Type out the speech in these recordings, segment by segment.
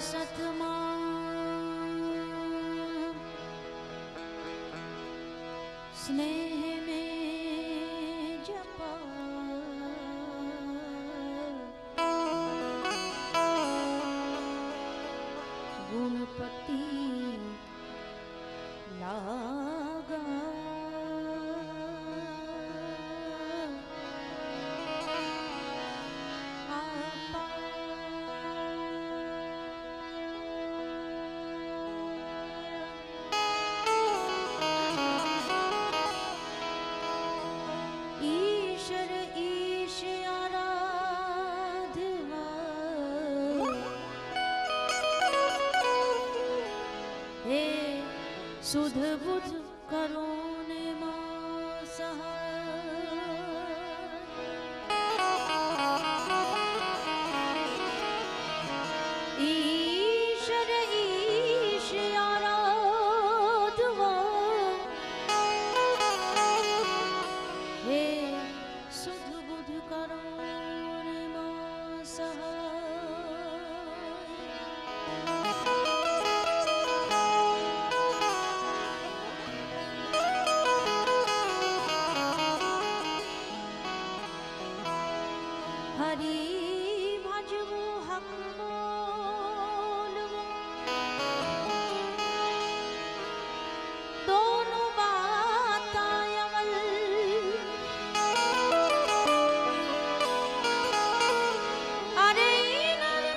सतमा स्नेह में जपा गुणपति लागा सुध बुध करो ने मां सहाय ईश्वर ईश आराधवा हे सुध बुध करो ने मां सहाय हरि भजवो हक बोलवो दोनों बात अमल अरे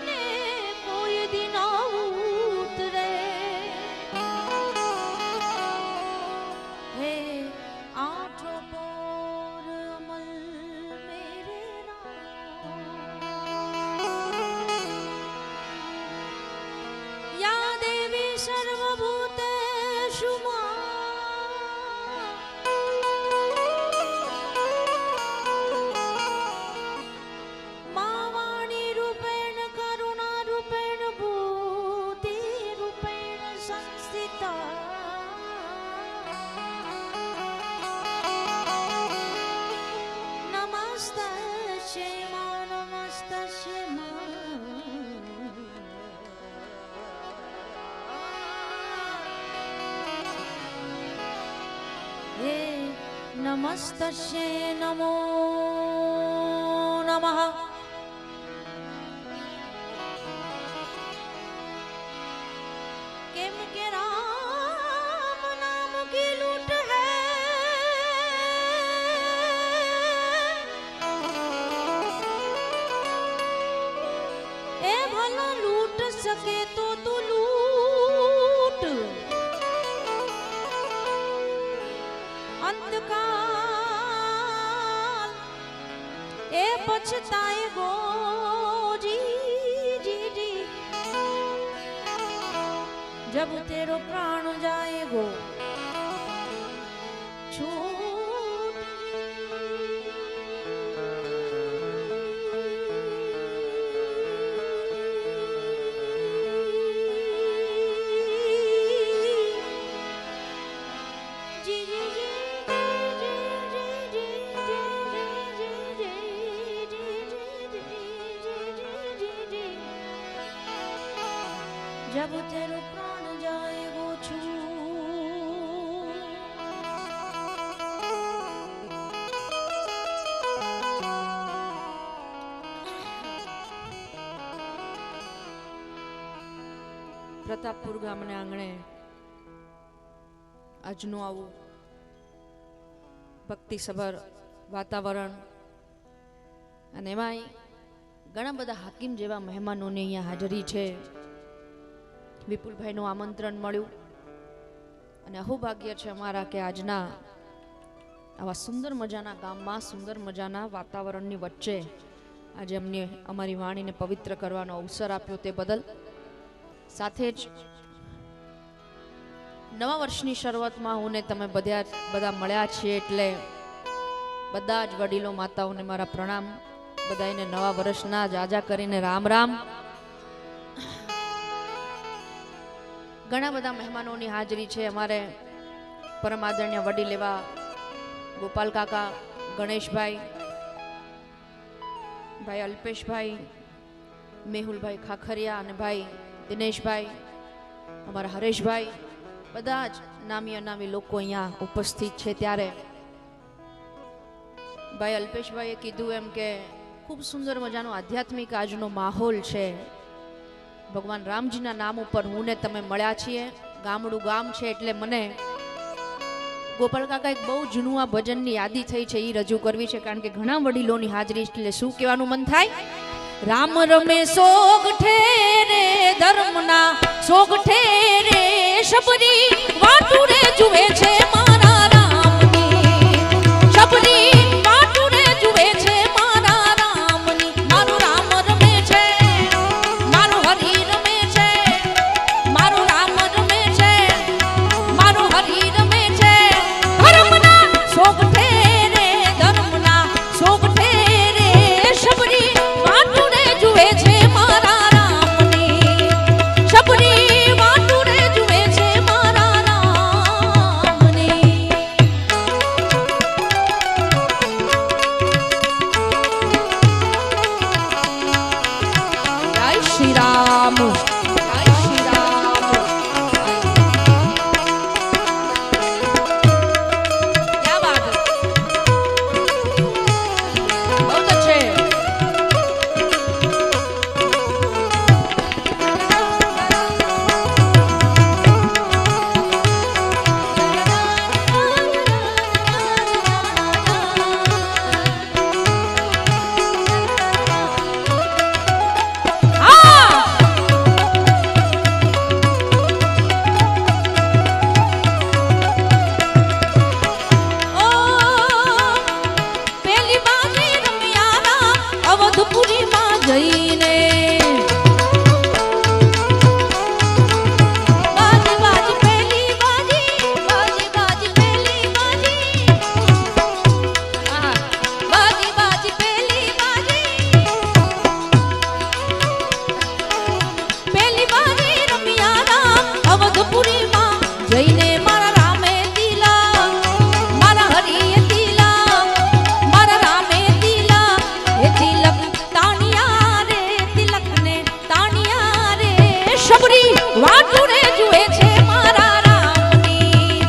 ने कोई दिन उतरे हे आठों बोर अमल मेरे या देवी सर्वभूतेषु मां वाणी रूपेण करुणा रूपेण भूति रूपेण संस्थिता नमस्तस्यै मां नमस्तस्यै मां हे नमस्तस्यै नमो नमः केम के राम नाम की लूट है ए भला लूट सके तो तू लूट अंतकाल ए पछताए गो जी जी जी जब तेरो प्राण जाएगो छूट जी जी जी जब तेरो प्राण जाएगो छू પ્રતાપપુર ગામને આંગણે આજનું આવું ભક્તિસભર વાતાવરણ અને એમાંય ઘણા બધા હાકીમ જેવા મહેમાનોની અહીંયા હાજરી છે. વિપુલભાઈનું આમંત્રણ મળ્યું અને અહોભાગ્ય છે અમારા કે આજના આવા સુંદર મજાના ગામમાં સુંદર મજાના વાતાવરણની વચ્ચે આજે અમને અમારી વાણીને પવિત્ર કરવાનો અવસર આપ્યો તે બદલ. સાથે જ નવા વર્ષની શરૂઆતમાં હું ને તમે બધા મળ્યા છીએ એટલે બધા જ વડીલો માતાઓને મારા પ્રણામ. બધાને નવા વર્ષના જાજા કરીને રામ રામ. ઘણા બધા મહેમાનોની હાજરી છે. અમારે પરમ આદરણીય વડીલ એવા ગોપાલ કાકા, ગણેશભાઈ, ભાઈ અલ્પેશભાઈ, મેહુલભાઈ ખાખરિયા અને ભાઈ દિનેશભાઈ, અમારા હરેશભાઈ, બધા જ નામી અનામી લોકો અહીંયા ઉપસ્થિત છે ત્યારે ભાઈ અલ્પેશભાઈએ કીધું એમ કે ખૂબ સુંદર મજાનો આધ્યાત્મિક આજનો માહોલ છે. ભગવાન રામજીના નામ ઉપર હું ને તમે મળ્યા છીએ. ગામડું ગામ છે એટલે મને ગોપાલ કાકા એક બહુ જૂનું આ ભજનની યાદી થઈ છે, એ રજૂ કરવી છે કારણ કે ઘણા વડીલોની હાજરી એટલે શું કહેવાનું મન થાય. રામ રમે સોગઠે રે ધર્મના સોગઠે રે શબરી વાટુ રે જુએ છે મારા રામની, શબરી વાટુ રે જુએ છે મારા રામની. મારું રામ રમે છે, મારું હરિ રમે છે, મારું રામ રમે છે, મારું હરિ રમે છે. ધર્મના સોગઠે રે ધર્મના સોગઠે રે શબરી વાટુ રે જુએ છે મારા રામની, શબરી વાટુ રે જુએ છે મારા રામની. જય શ્રી રામ, જય શ્રી રામ. क्या बात है, बहुत अच्छे. પેલી બાજી રમ્યારા અવધપુરીમાં જઈને બાજી બાજી પેલી બાજી, બાજી બાજી પેલી બાજી, બાજી બાજી પેલી બાજી, પેલી બાજી રમ્યારા અવધપુરીમાં જઈને મારા રામે તિલા, મારા હરિએ તિલા, મારા રામે તિલા. એ તિલક તાણિયા રે, તિલકને તાણિયા રે શબરી વાટુ રે જુએ છે મારા રામની.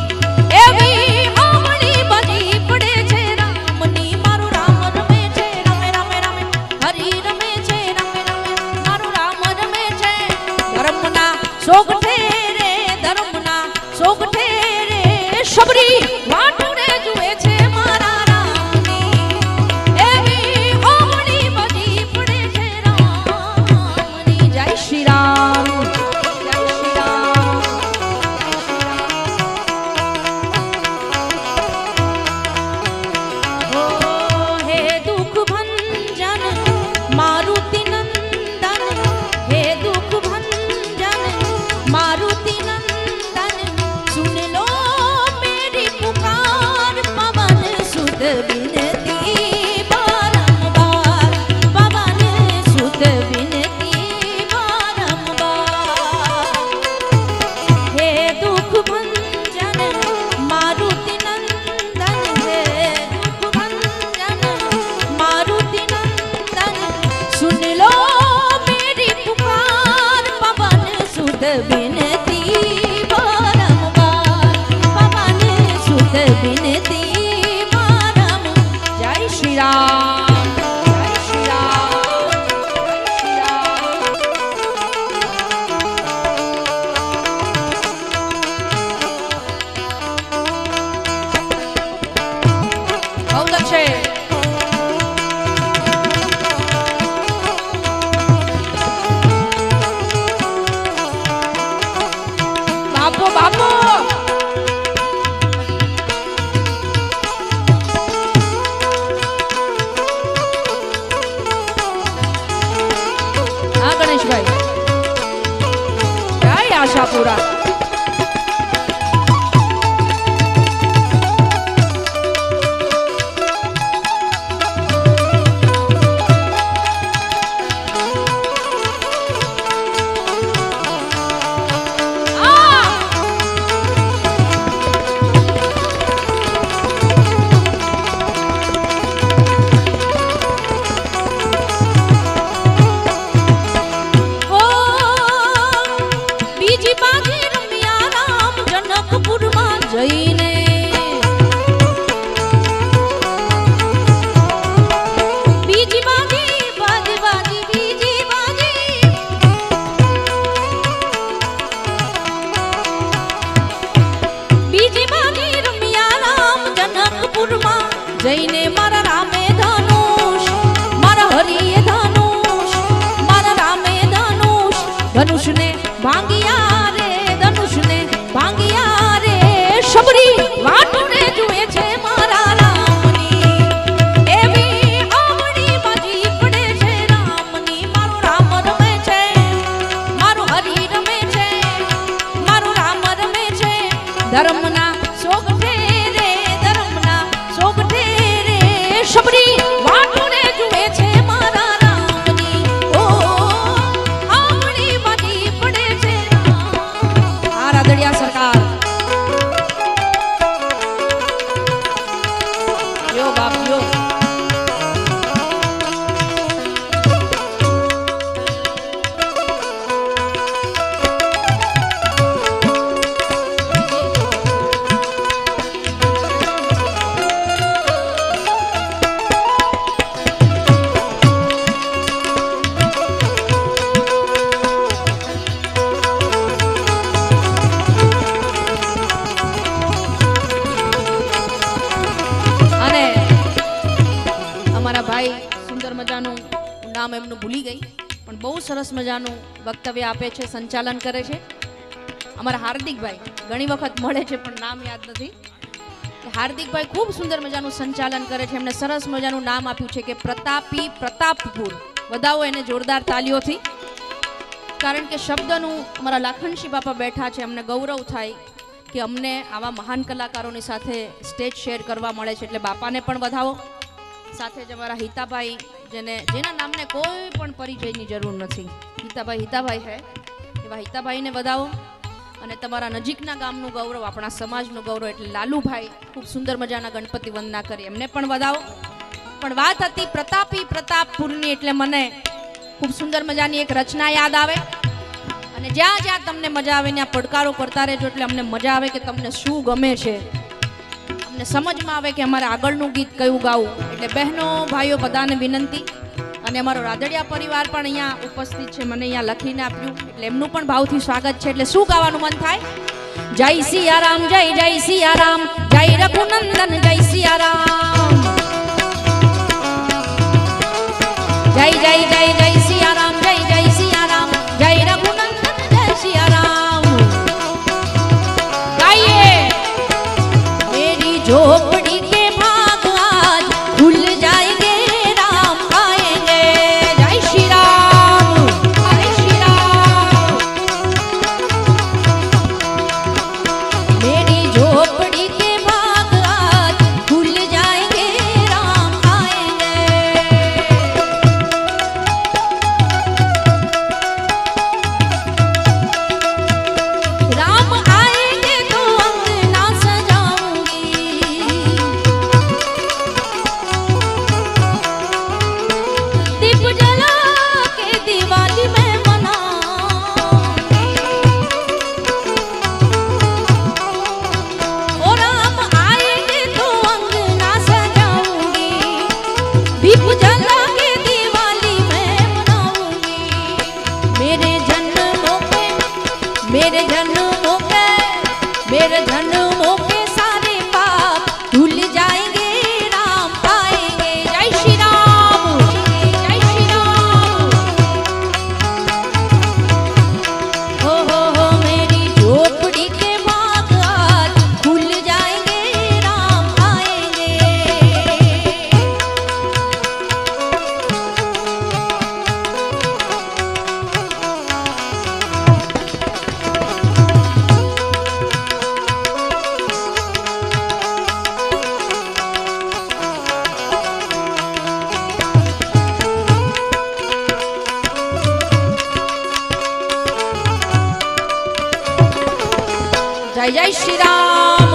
એવી આમળી બની પડે છે રામની. મારું રામ રમે છે, રમે રમે રમે હરિ રમે છે, રમે રમે મારું રામ રમે છે. ધર્મના સોગઠે રે ધર્મના સોગઠે રે શબરી વાટુ રે જુએ છે મારા રામની. એવી આમળી બની પડે છે રામની. જય શ્રી રામ, જય શ્રી રામ. ઓ હે દુઃખ ભંજન મારુતિ નંદન, હે દુઃખ ભંજન મારુતિ नंदन, सुन लो मेरी पुकार. જઈને બીજી બાજી બાજી બાજી બીજી બાજી બીજી બાજી રમ્યા રામ જનકપુરમાં જઈને મારા રામે ધનુષ મારા હરિએ ધનુષ મારા રામે ધનુષ ધનુષને ભાંગ્યા રે ધનુષને ભાંગ્યા રે શબરી વાટુને જુએ છે મારા રામની એવી આવડી બાજી પડે છે રામની મારો રામ રમે છે મારો હરિ રમે છે મારો રામ રમે છે ધર્મના સોગઠે રે ધર્મના સોગઠે રે શબરી વાટુને જુએ છે મારા રામની ઓ આવડી બાજી પડે છે આ રાદડિયા સરકાર યો બાપ યો અને અમારા ભાઈ સુંદર મજાનું નામ એમનું ભૂલી ગઈ પણ બહુ સરસ મજાનું વક્તવ્ય આપે છે સંચાલન કરે છે અમારા હાર્દિકભાઈ ઘણી વખત મળે છે પણ નામ યાદ નથી હાર્દિકભાઈ ખૂબ સુંદર મજાનું સંચાલન કરે છે એમને સરસ મજાનું નામ આપ્યું છે કે પ્રતાપી પ્રતાપપુર વધાવો એને જોરદાર તાલીઓથી કારણ કે શબ્દનું અમારા લાખનસિંહ બાપા બેઠા છે અમને ગૌરવ થાય કે અમને આવા મહાન કલાકારોની સાથે સ્ટેજ શેર કરવા મળે છે એટલે બાપાને પણ વધાવો સાથે જ અમારા હિતાભાઈ જેના નામને કોઈ પણ પરિચયની જરૂર નથી હિતાભાઈ હે એવા હિતાભાઈને વધાવો અને તમારા નજીકના ગામનું ગૌરવ આપણા સમાજનું ગૌરવ એટલે લાલુભાઈ ખૂબ સુંદર મજાના ગણપતિ વંદના કરી એમને પણ વધાવો પણ વાત હતી પ્રતાપી પ્રતાપપુરની એટલે મને ખૂબ સુંદર મજાની એક રચના યાદ આવે અને જ્યાં જ્યાં તમને મજા આવે ત્યાં પડકારો કરતા રહેજો એટલે અમને મજા આવે કે તમને શું ગમે છે અમને સમજમાં આવે કે અમારે આગળનું ગીત કયું ગાવું એટલે બહેનો ભાઈઓ બધાને વિનંતી અને અમારો રાદડિયા પરિવાર પણ અહીંયા ઉપસ્થિત છે મને અહીંયા લખીને આપ્યું એટલે એમનું પણ ભાવથી સ્વાગત છે એટલે શું ગાવાનું મન થાય જય સિયારામ જય જય સિયારામ જય રઘુનંદન જય સિયારામ જય જય જય જય સિયારામ જય જય સિયારામ જય રઘુનંદન જય સિયારામ ગાઈએ मेरी झोपड़ी के भाग आज खुल जाएंगे राम आएंगे जय श्री राम जय श्री राम मेरी झोपड़ी के भाग आज खुल जाएंगे राम आएंगे राम आएंगे तो अंगना सजाऊंगी दीप जला के दिवाली में मनाऊंगी ओ राम आएंगे तो अंगना सजाऊंगी दीप जला के दिवाली में मनाऊंगी मेरे जन्मों के मेरे जन्मों के मेरे जन्मों के सारे पाप धुल जाएंगे राम आएंगे जय श्री राम जय श्री राम हो मेरी झोपड़ी के भाग आज खुल जाएंगे राम आएंगे जय जय श्री राम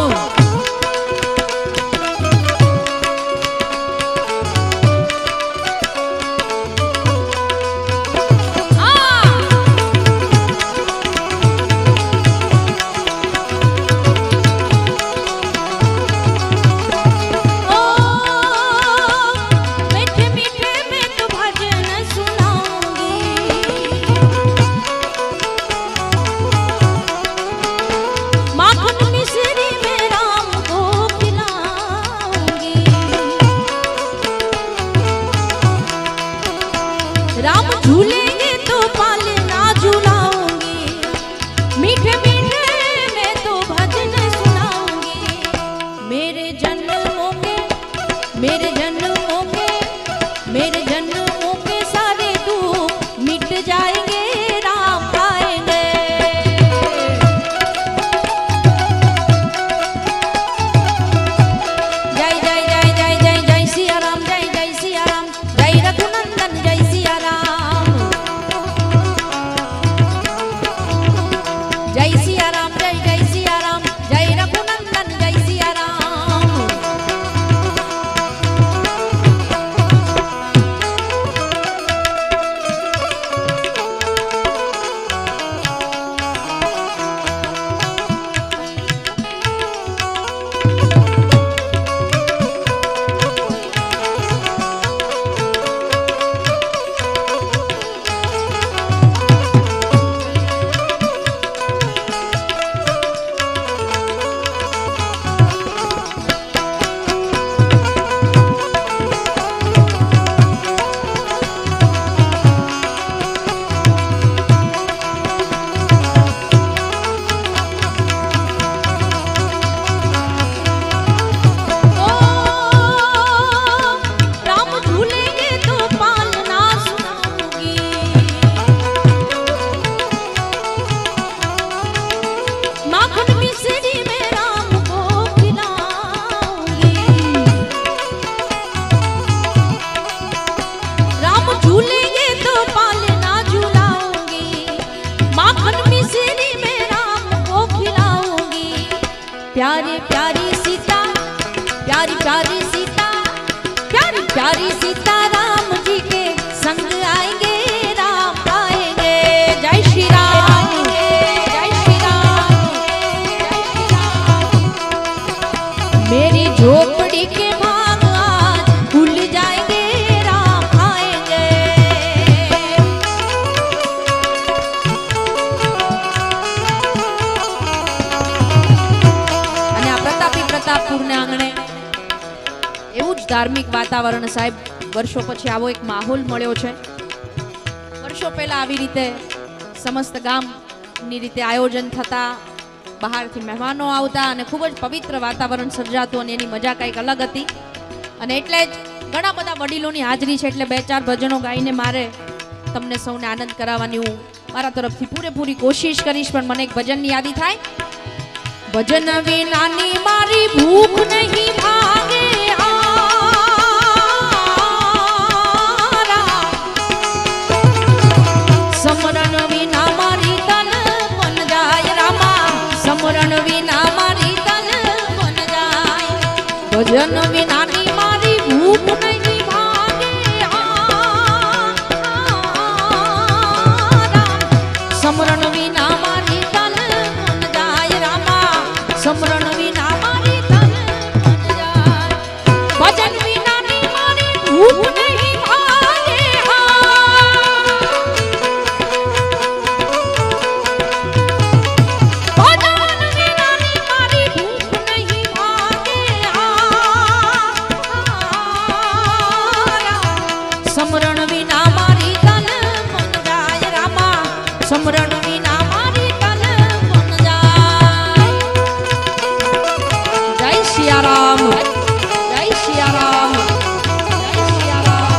प्यारी सीता, प्यारी प्यारी सीता, प्यारी प्यारी सीता राम जी के संग आएंगे, राम आएंगे। जय श्री राम, जय श्री राम, जय श्री राम। मेरी झोपड़ी के भाग आज खुल जाएंगे, राम आएंगे। અને આ પ્રતાપી પ્રતાપપુરને આંગણે એવું જ ધાર્મિક વાતાવરણ સાહેબ વર્ષો પછી આવો એક માહોલ મળ્યો છે। વર્ષો પહેલા આવી રીતે સમસ્ત ગામની રીતે આયોજન થતા, બહારથી મહેમાનો આવતા અને ખૂબ જ પવિત્ર વાતાવરણ સર્જાતું અને એની મજા કંઈક અલગ હતી। અને એટલે જ ઘણા બધા વડીલોની હાજરી છે એટલે 2-4 ભજનો ગાઈને મારે તમને સૌને આનંદ કરાવવાની હું મારા તરફથી પૂરેપૂરી કોશિશ કરીશ। પણ મને એક ભજનની યાદી થાય। ભજન વિનાની મારી ભૂખ નહીં ભાગે, સમરણ વિના મારી તન બન જાય રામા, સમરણ વિના મારી તન બન જાય। ભજન વિનાની મારી ભૂખ નહીં ભાગે, સમરણ વિના મારી તન બન જાય રામા, સમરણ વિના મારી તન બન જાય। ભજન વિનાની મારી ભૂખ નહીં ભાગે, સમરણ વિના મારી તન બન જાય રામા, સમરણ વિના મારી તન બન જાય। જય સિયારામ, જય સિયારામ, જય સિયારામ।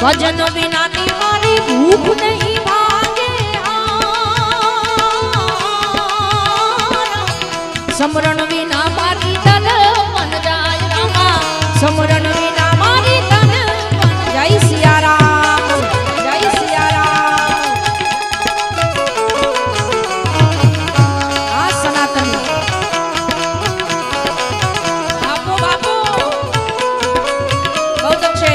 ભજન વિનાની મારી ભૂખ નહીં ભાગે, સમરણ વિના મારી તન બન જાય રામા, સમરણ વિના મારી તન બન જાય। જય સિયારામ, જય સિયારામ। આ સનાતન આપો બાપુ ગૌતમ છે।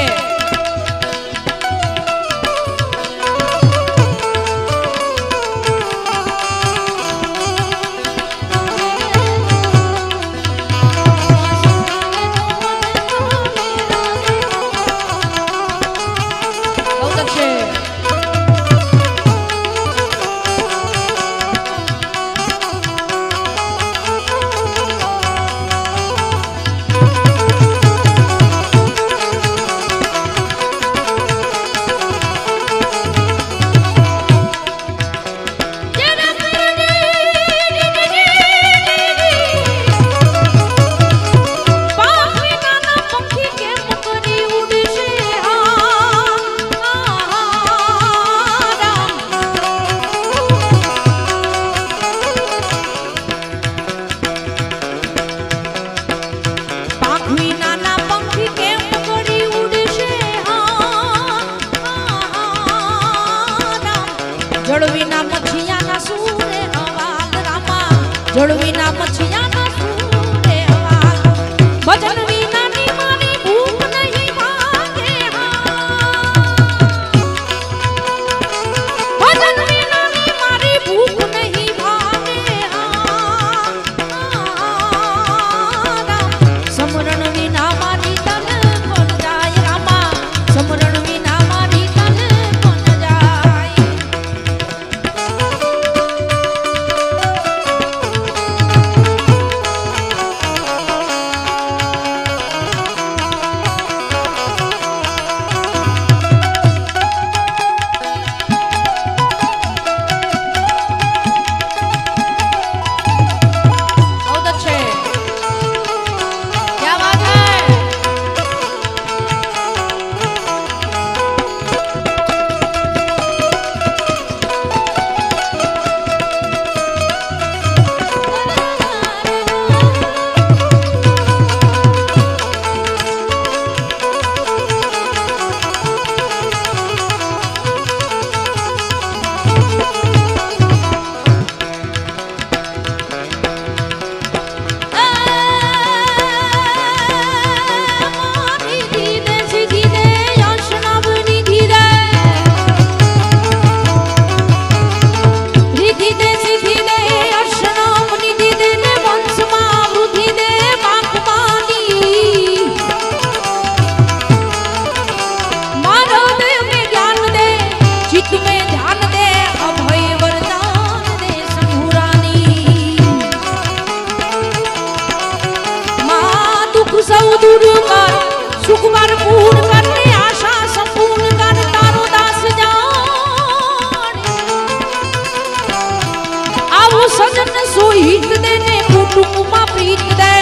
જળ વિના મછિયાના સૂરે હવા, ભજન વિનાની મારી ભૂખ નહીં ભાગે। જીત દે ને કુટુંબમાં પ્રીત દે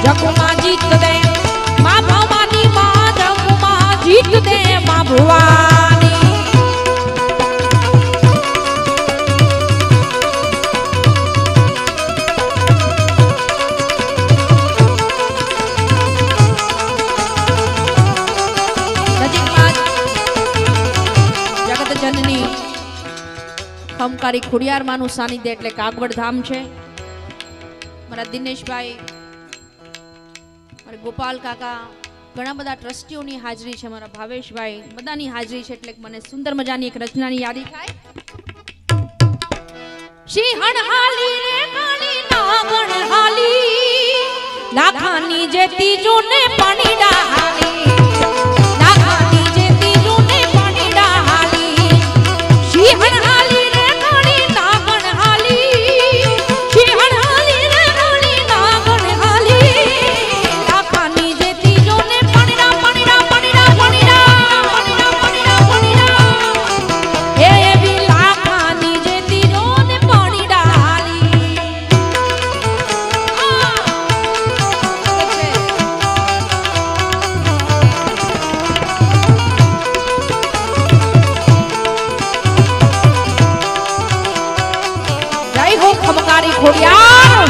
જગમાં જીત દે માં ભવાની માં જગમાં જીત દે માં ભવાની ખમકારી ખોડિયાર માનું સાનિધ્ય એટલે કાગવડ ધામ છે. મારા દિનેશભાઈ, મારા ગોપાલ કાકા, ઘણા બધા ટ્રસ્ટીઓની હાજરી છે, મારા ભાવેશભાઈ, બધાની હાજરી છે એટલે મને સુંદર મજાની એક રચનાની યાદી થાય. સિંહણ હાલી રે કાળી નાગણ હાલી લાખાની જેતી જોને પાણીડા હાલી લાખાની જેતી જોને પાણીડા હાલી સિંહણ હાલી ખમકારી ખોડિયાર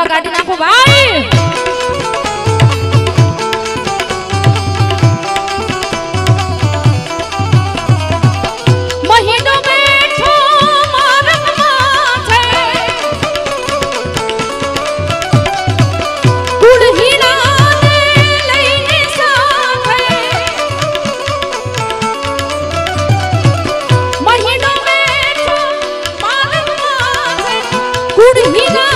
કાઢી નાખો ભાઈ. મહિનો બેઠો માર્ગમાં છે કુળહીરાને લઈને સાથે મહિનો બેઠો માર્ગમાં છે કુળહીરા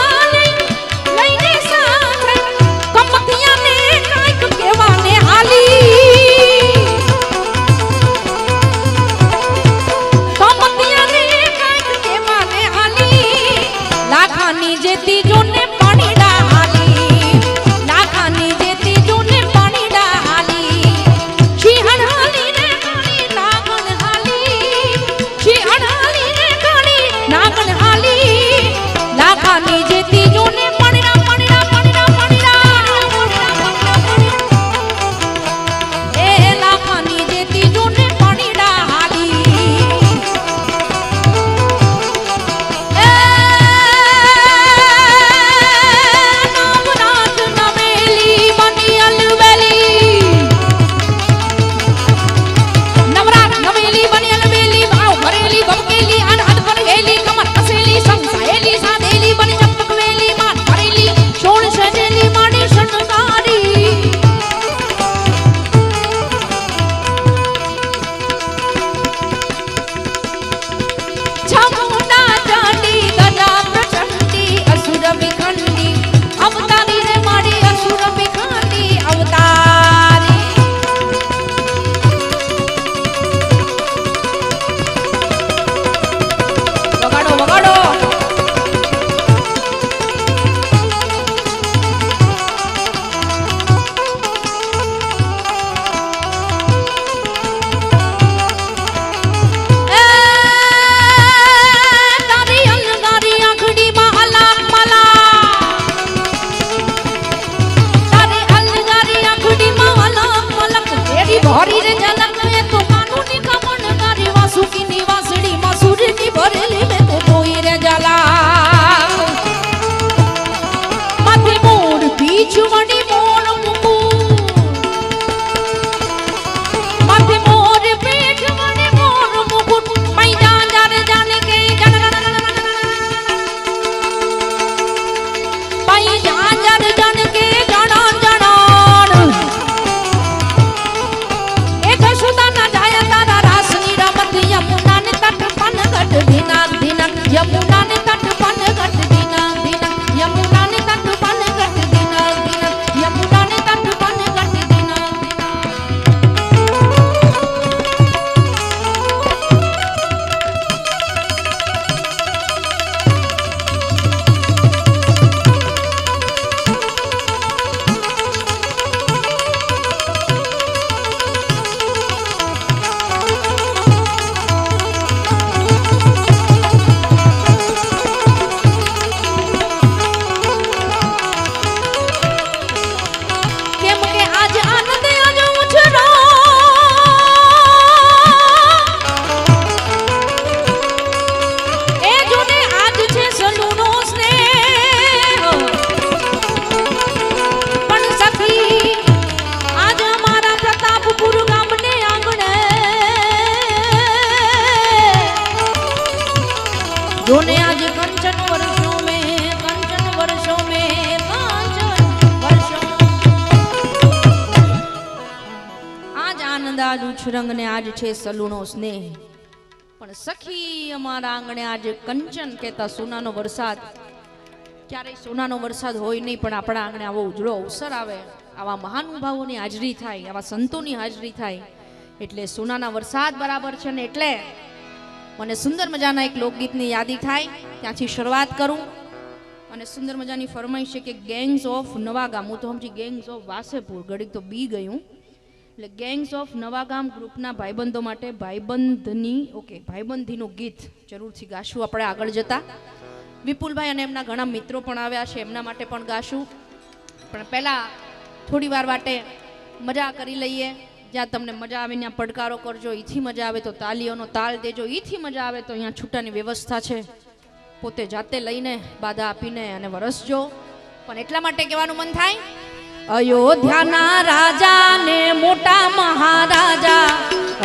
રંગ ને આજ છે સલુણો સ્નેહ, પણ સખી અમારા આંગણે આજે કંચન કહેતા સોનાનો વરસાદ. ક્યારેય સોનાનો વરસાદ હોય નહીં, પણ આપણા આંગણે આવો ઉજળો અવસર આવે, આવા મહાનુભાવોની હાજરી થાય, આવા સંતોની હાજરી થાય એટલે સોનાના વરસાદ બરાબર છે ને. એટલે મને સુંદર મજાના એક લોકગીતની યાદી થાય, ત્યાંથી શરૂઆત કરું. અને સુંદર મજાની ફરમાઈશ છે કે ગેંગ્સ ઓફ નવાગામ, હું તો સમજી ગેંગ્સ ઓફ વાસેપુર, ઘડીક તો બી ગયું. એટલે ગેંગ્સ ઓફ નવાગામ ગ્રુપના ભાઈબંધો માટે ભાઈબંધીનું ગીત જરૂરથી ગાશું આપણે આગળ જતા. વિપુલભાઈ અને એમના ઘણા મિત્રો પણ આવ્યા છે, એમના માટે પણ ગાશું. પણ પહેલાં થોડી વાર માટે મજા કરી લઈએ. જ્યાં તમને મજા આવે ત્યાં પડકારો કરજો, ઈથી મજા આવે તો તાલીઓનો તાલ દેજો, ઈથી મજા આવે તો અહીંયા છૂટાની વ્યવસ્થા છે, પોતે જાતે લઈને બાધા આપીને અને વરસજો. પણ એટલા માટે કહેવાનું મન થાય, અયોધ્યાના રાજા ને મોટા મહારાજા,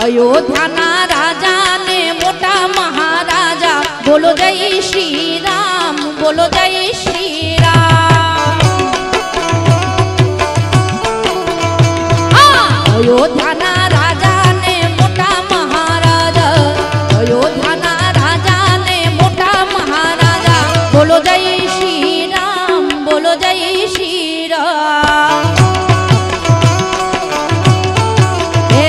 અયોધ્યાના રાજા ને મોટા મહારાજા, બોલો જય શ્રી રામ, બોલો જય શ્રી રામ. અયોધ્યાના રાજા ને મોટા મહારાજા, અયોધ્યાના રાજા ને મોટા મહારાજા, બોલો જય શ્રી રામ, બોલો જય શ્રી રામ. હે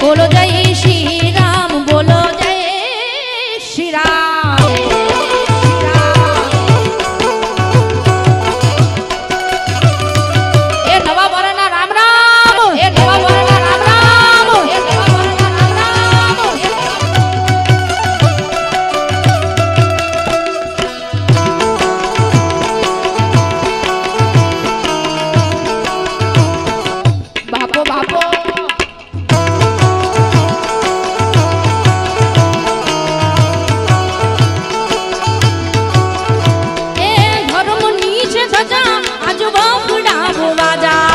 બોલો જય શ્રી રામ, બોલો જય શ્રી રામ. એ નવા વર્ષના રામ રામ, એ નવા વર્ષના રામ રામ, એ નવા વર્ષના રામ રામ. બાપો બાપો એ ધર્મની છે સજા, આજ બાપડા ભોવાજા,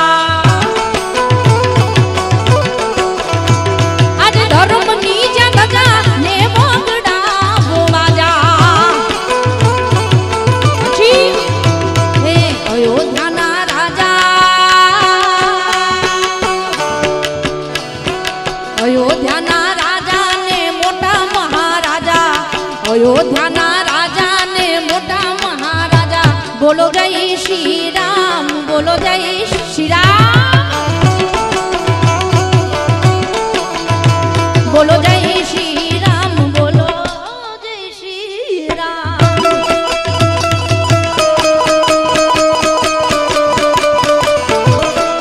આજ ધર્મની છે સજા ને બાપડા ભોવાજા. પછી હે અયોધ્યાના રાજા, અયોધ્યાના રાજા ને મોટા મહારાજા, અયોધ્યાના રાજા ને મોટા મહારાજા, બોલો જય શ્રી રામ, બોલો જય શ્રી રામ, બોલો જય શ્રી રામ, બોલો જય શ્રી રામ.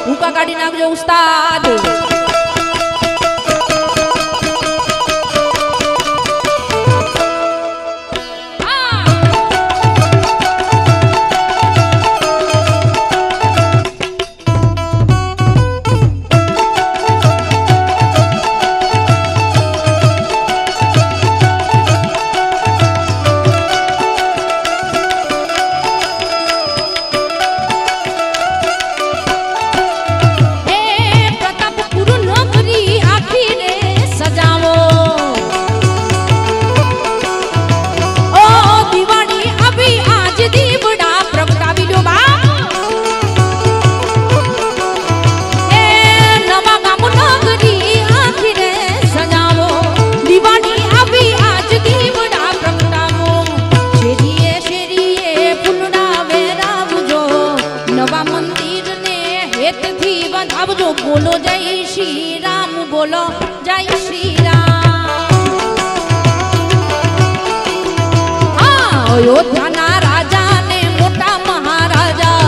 ભૂકા કાઢી નાખજો ઉસ્તાદ. હે પ્રતાપપુર નગરી આખી રે સજાવો, ઓ દિવાળી આવી આજ દીવડા પ્રગટાવી દો બા. હે નવા ગામ નગરી આખી રે સજાવો, દિવાળી આવી આજ દીવડા પ્રગટાવો. શેરીએ શેરીએ ફૂલડા વેરાવજો, નવા મંદિરને હેતથી વધાવજો. બોલો જય શ્રી રામ, બોલો જય શ્રી રામ. અયોધ્યાના રાજા ને મોટા મહારાજા,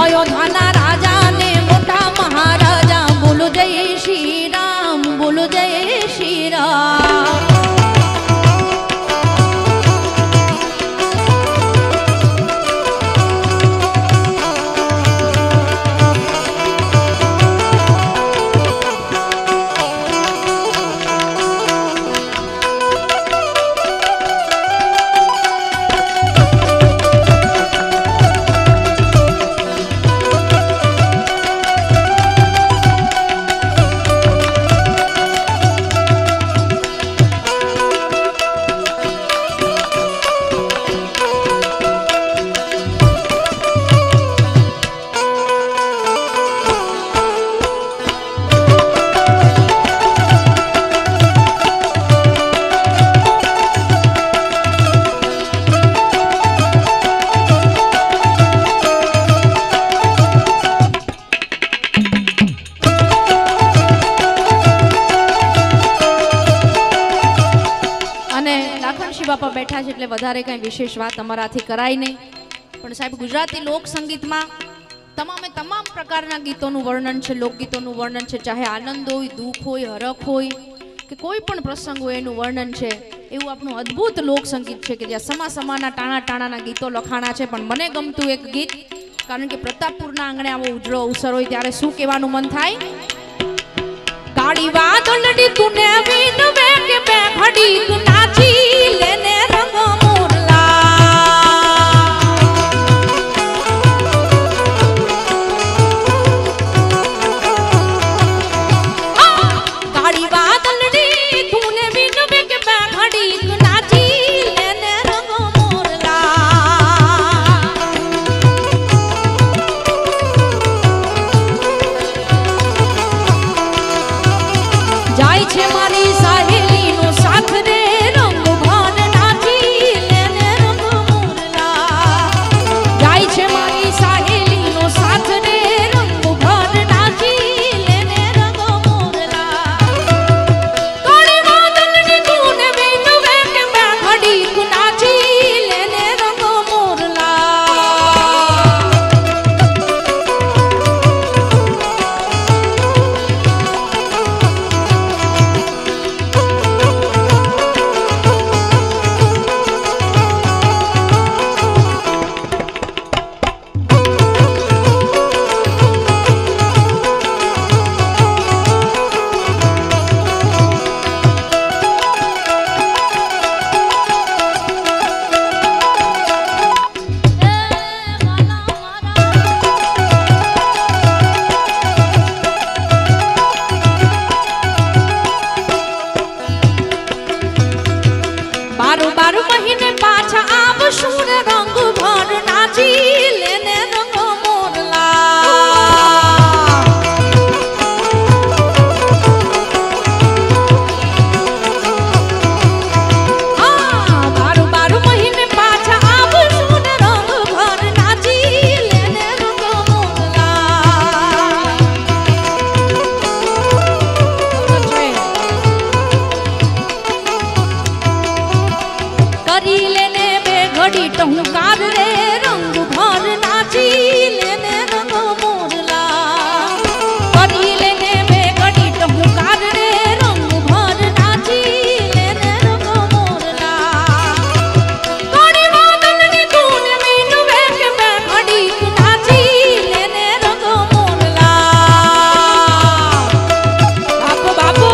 અયોધ્યાના રાજા ને મોટા મહારાજા, બોલો જય શ્રી રામ, બોલો જય શ્રી રામ. લાખાણશી બાપા બેઠા છે એટલે વધારે કંઈ વિશેષ વાત અમારાથી કરાય નહીં, પણ સાહેબ ગુજરાતી લોક સંગીતમાં તમામે તમામ પ્રકારના ગીતોનું વર્ણન છે, લોકગીતોનું વર્ણન છે, ચાહે આનંદ હોય, દુઃખ હોય, હરખ હોય કે કોઈ પણ પ્રસંગ હોય એનું વર્ણન છે. એવું આપણું અદ્ભુત લોક સંગીત છે કે જ્યાં સમા સમાના ટાણા ટાણાના ગીતો લખાણા છે. પણ મને ગમતું એક ગીત, કારણ કે પ્રતાપપુરના આંગણે આવો ઉજળો અવસર હોય ત્યારે શું કહેવાનું મન થાય? કાળી વાદળડી તુને વિનવે કે બે ઘડીક નાચી લેને રંગ મોરલા. કાળી વાદળડી તુને વિનવે કે બે ઘડીક નાચી લેને રંગ મોરલા. જાય છે મારી સાહેલીનો સાથ રે રંગ ભાન નાચી લેને રંગ મોરલા. જાય છે મારી સાહેલીનો સાથ રે રંગ ભાન નાચી લેને રંગ મોરલા. કાળી વાદળની તુને વિનવે કે બે ઘડીક નાચી લેને રંગ મોરલા. બારો બારો મહિને પાછા આવશું રે રંગ ભર નાચી લેને રંગ મોરલા. બારો બારો મહિને પાછા આવશું રે રંગ ભર નાચી લેને રંગ મોરલા. કરી લેને બે ઘડી ટહુકાર રે રંગ ભર નાચી લેને રંગ મોરલા. કરી લેને બે ઘડી ટહુકાર રે રંગ ભર નાચી લેને રંગ મોરલા. કાળી વાદળની તુને વિનવે કે બે ઘડીક નાચી લેને રંગ મોરલા. બાપો બાપો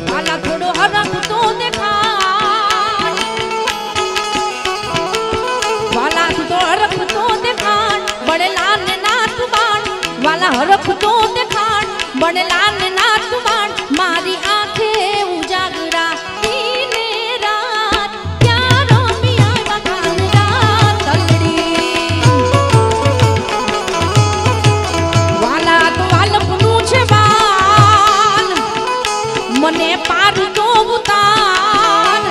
વાલા થોડો હરખ તો દેખાડ, વાલા તો હરખ તો દેખાડ, બળેલા ને નાથ બાણ. વાલા હરખ તો દેખાડ, બળેલા ને નાથ બાણ. મારી આંખે ઉજાગરા દીને રાત, ક્યાં રમી આવ્યા કાનડા તલડી. વાલા તો વાલપનું છે બાલ, મને પાર તો ઉતાર.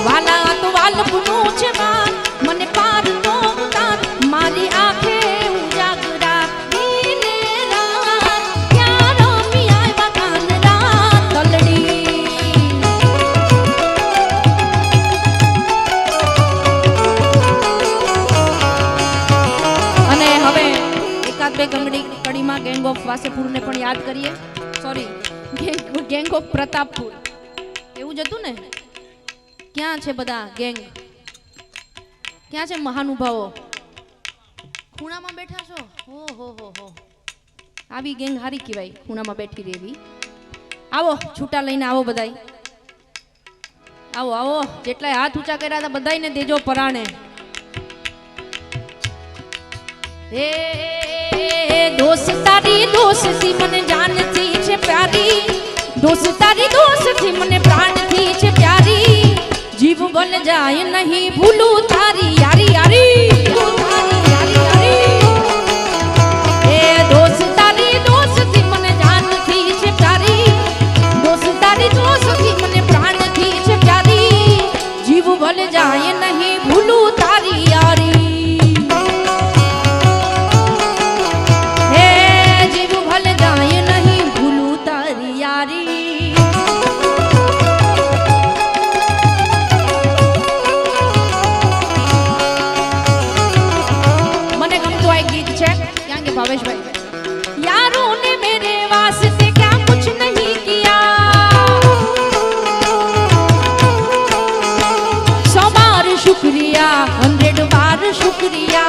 વાલા તો વાલપનું છે બાલ, મને પાર તો ઉતાર. મારી આંખે ઉજાગરા દીને રાત, ક્યાં રમી આવ્યા કાનડા તલડી. અને હવે એકાદ બે કડીમાં ગેંગ ઓફ વાસેપુરને પણ યાદ કરીએ. સોરી, ગેંગ ઓફ પ્રતાપપુર એવું જ હતું ને. ક્યાં છે બધા ગેંગ? ક્યાં છે મહાનુભાવો? ખૂણામાં બેઠા છો? હો હો હો હો, આવી ગેંગ હારી કહેવાય, ખૂણામાં બેઠી રહેવી. આવો છૂટા લઈને આવો બધાય, આવો આવો. જેટલાય હાથ ઊંચા કર્યા હતા બધાયને દેજો પરાણે. હે દોસ્તારી દોસ્તી મને જાનથી છે પ્યારી, દોસ્તારી દોસ્તી મને પ્રાણથી છે પ્યારી. જીવ બન જાય નહીં ભૂલું તારી યારી યારી. એ દોસ્તારી દોસ્તી મને જાનથી છે પ્યારી, દોસ્તારી દોસ્તી મને પ્રાણથી છે પ્યારી. જીવ બન જાય નહીં ભૂલું તારી યારી. હે છે ક્યાં કે ભાવેશભાઈ यारों ने मेरे वास्ते क्या कुछ नहीं किया 100 बार शुक्रिया 100 बार शुक्रिया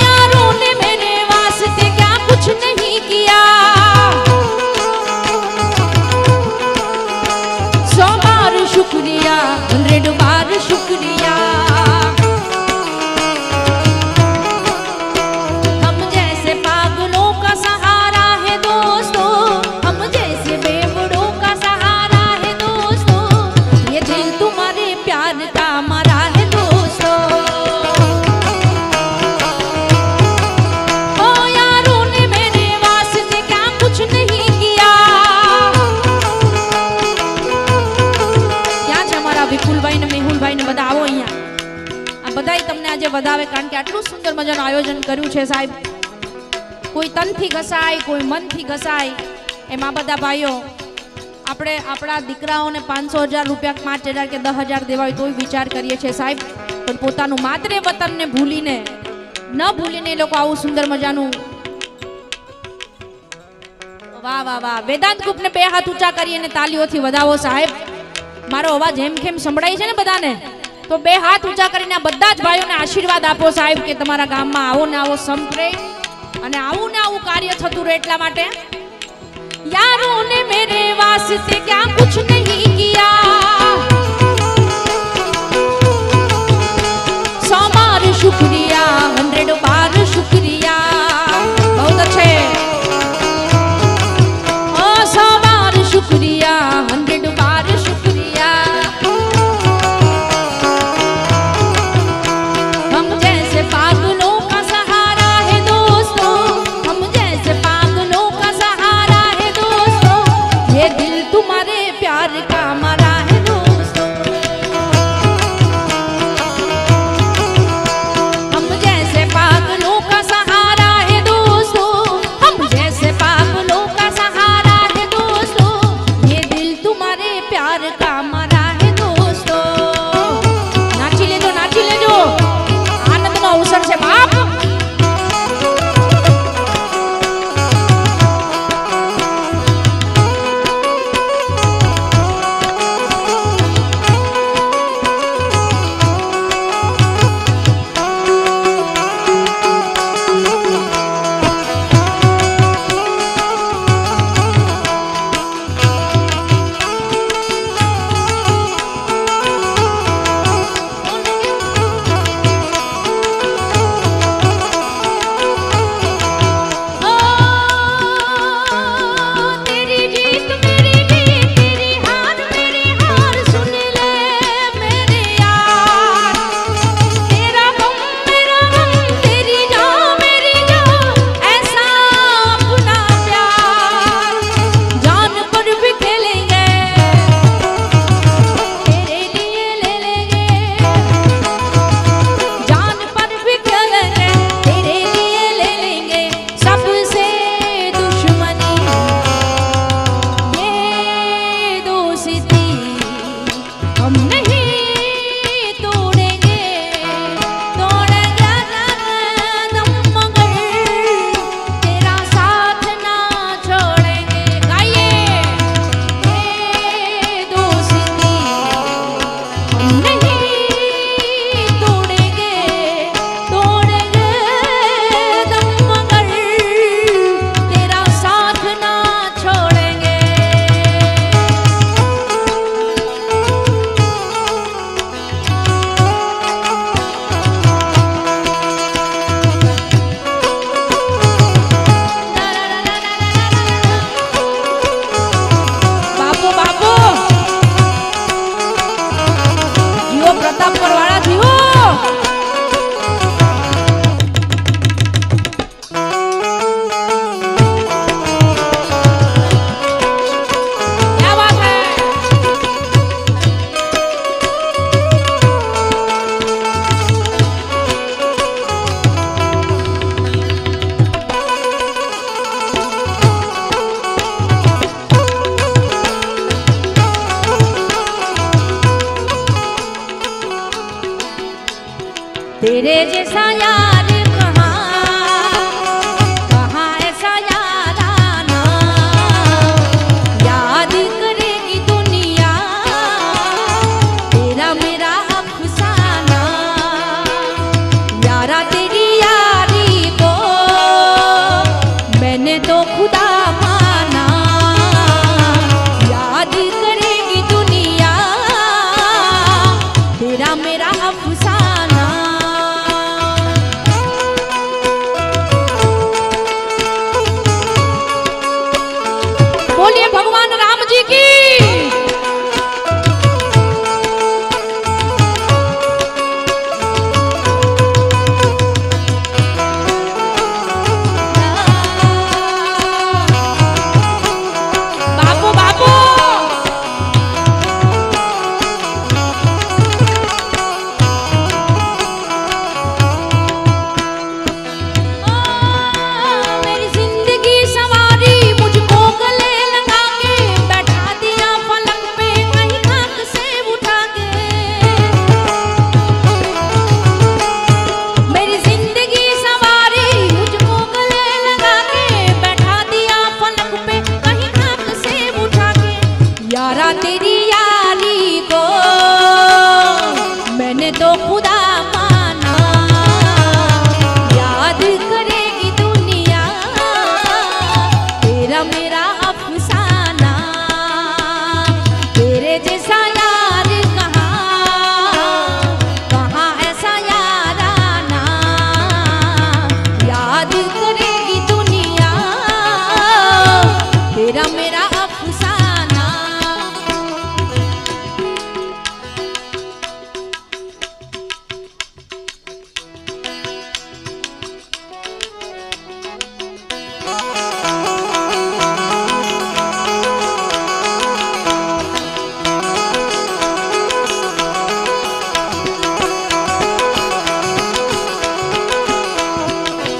यारों ने मेरे वास्ते क्या कुछ नहीं किया 100 बार शुक्रिया 100 बार शुक्रिया हम जैसे पागलों का सहारा है दोस्तों हम जैसे बेवड़ों का सहारा है दोस्तों ये दिल तुम्हारे प्यार का मरा है दोस्तों ओ यारों ने मेरे वास्ते क्या कुछ नहीं किया क्या છે અમારા વિપુલભાઈ ને મેહુલભાઈ ને બધા આવો અહીંયા આ બધાય તમને આજે વધાવે કારણ કે આટલું સુંદર મજાનું આયોજન કર્યું છે સાહેબ કોઈ તનથી ઘસાય કોઈ મનથી ઘસાય એમાં બધા ભાઈઓ આપણે આપણા દીકરાઓને 500,000 રૂપિયા 5,000 કે 10,000 દેવા હોય તોય વિચાર કરીએ છીએ સાહેબ પણ પોતાનું માતૃ વતનને ભૂલીને ન ભૂલીને એ લોકો આવું સુંદર મજાનું વાહ વાહ વાહ વેદાંત ગ્રુપને 2 હાથ ઊંચા કરી અને તાલીઓથી વધાવો સાહેબ મારો અવાજ હેમખેમ સંભળાય છે ને બધાને તો 2 હાથ ઊંચા કરીને આ બધા જ ભાઈઓને આશીર્વાદ આપો સાહેબ કે તમારા ગામમાં આવો ને આવો સંપ રહે અને આવું ને આવું કાર્ય થતું રહે એટલા માટે यारों ने मेरे वास्ते क्या कुछ नहीं किया 100 बार शुक्रिया 100 बार शुक्रिया बहुत अच्छे 100 बार शुक्रिया 100 बार शुक्रिया हम जैसे पागलों का सहारा है दोस्तों हम जैसे पागलों का सहारा है दोस्तों ये दिल तुम्हारे प्यार का मरा है दोस्तों तेरे जैसा यार कहाँ ऐसा यार आना, याद करेगी दुनिया तेरा मेरा अफसाना। यारा तेरी यारी को मैंने तो खुदा माना, याद करेगी दुनिया तेरा मेरा अफसाना। बोलिए भगवान राम जी की। बापू बापू मेरी जिंदगी सवारी मुझको गले लगा के बैठा दिया पलंग पे कहीं खाक से उठा के। मेरी जिंदगी सवारी मुझको गले लगा के बैठा दिया पलंग पे कहीं खाक से उठा के। यारा तेरी यारी को मैंने तो खुदा माना, याद करेगी दुनिया तेरा मेरा अफसाना। तेरे जैसा यार कहाँ ऐसा यार आना, याद करेगी दुनिया तेरा मेरा अफसाना।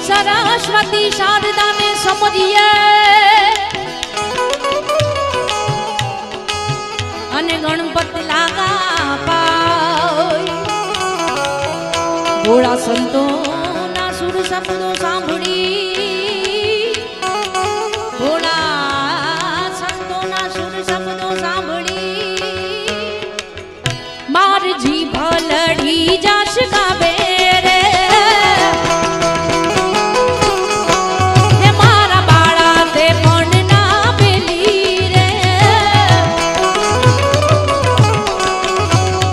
सरस्वती शारदा ने समझिए અને ગણપત લાગા પાય। ભોળા સંતોના સુર શબ્દો સાંભળી, ભોળા સંતોના સુર શબ્દો સાંભળી માર જીભ લડી જાશ કાબે રે। હે મારા બાળા તે પણ ના પેલી રે,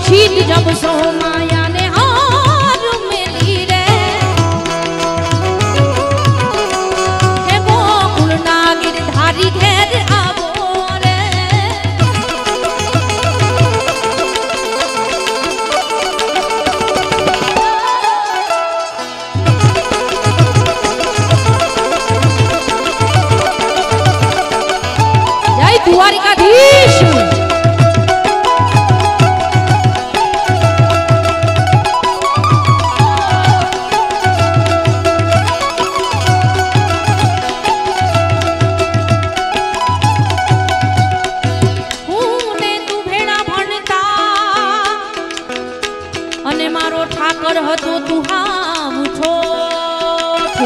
શીત જબ સો માયા ને હાર મેલી રે। હે ગોકુળ ના ગિરધારી ઘેર આવો રે। જય દ્વારિકાધીશ। હું ને તું ભેળા ભણતા અને મારો ઠાકર હતો તું હામ છોઠ।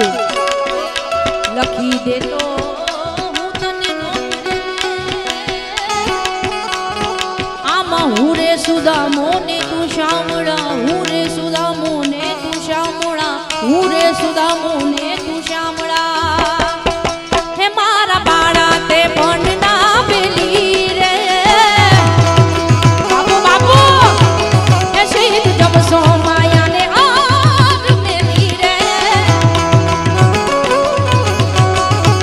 લખી દે તો હું તને ગોતરે, આમાં હું રે સુદામો ને તું શામળા, હું રે સુદામો ને તું શામળા, હું રે સુદામો ને તું શામળા। હે મારા બાળા તે પણ ના પેલી રે, બાપુ બાપુ હે શહીદ જબ સો માયા ને હાર મેલી રે।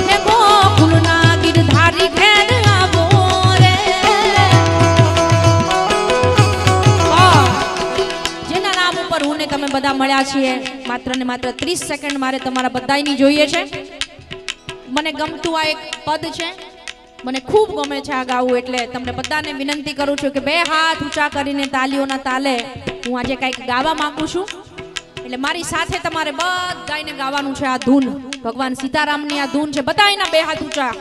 હે ગોકુળ ના ગિરધારી ઘેર આવો રે। જેના નામ ઉપર હું ને તમે બધા મળ્યા છીએ, માત્ર ને માત્ર 30 સેકન્ડ મારે તમારા બધાની જોઈએ છે। મને ગમતું આ એક પદ છે, મને ખૂબ ગમે છે આ ગાવું, એટલે તમને બધાને વિનંતી કરું છું કે બે હાથ ઊંચા કરીને તાલીઓના તાલે હું આજે કંઈક ગાવા માંગુ છું। એટલે મારી સાથે તમારે બધાને ગાવાનું છે આ ધૂન, ભગવાન સીતારામની આ ધૂન છે। બધાના બે હાથ ઊંચા,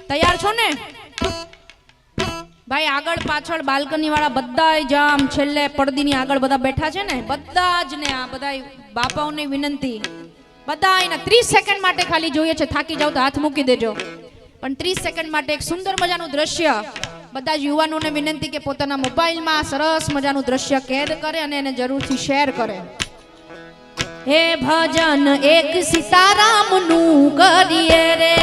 તૈયાર છો ને? ભાઈ આગળ પાછળ બાલ્કની વાળા બધાય જામ છેલ્લે પડદીની આગળ બધા બેઠા છે ને બધા જ ને આ બધા બાપાઓની વિનંતી બધા એના 30 સેકન્ડ માટે ખાલી જોઈએ છે. થાકી જાવ તો હાથ મૂકી દેજો. પણ 30 સેકન્ડ માટે એક સુંદર મજાનું દ્રશ્ય બધા જ યુવાનોને વિનંતી કે પોતાના મોબાઈલમાં સરસ મજાનું દ્રશ્ય કેદ કરે અને એને જરૂરથી શેર કરે. હે ભજન એક સીતારામનું કરીએ રે,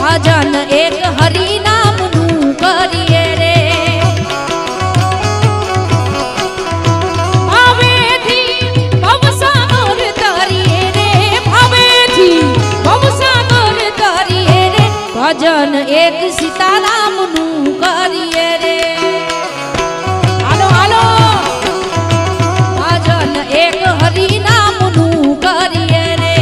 ભજન એક હરિનામનું કરીએ રે, ભાવેથી ભવસાગર તરીએ રે, ભાવેથી ભવસાગર તરીએ રે, ભજન એક સીતારામનું કરીએ રે. હાલો હાલો ભજન એક હરિનામનું કરીએ રે.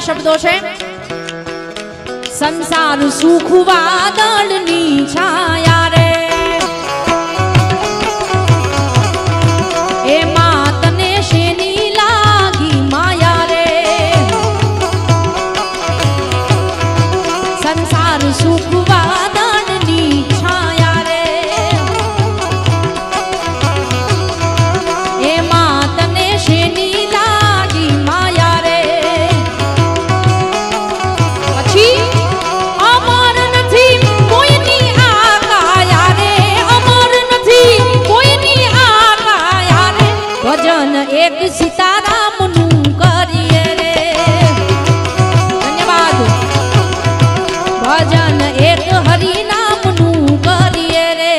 શબ્દો છે સંસાર સુખ વાદળની છાયા રે, એમાં તને શેની લાગી માયા રે, સંસાર સુખ વાદળની છાયા રે, એમાં તને શેની લાગી માયા રે. અમર નથી કોઈની આ કાયા રે, અમર નથી કોઈની આ કાયા રે, ભજન એક સીતારામનું કરીએ રે. ધન્યવાદ. ભજન એક હરિનામનું કરીએ રે.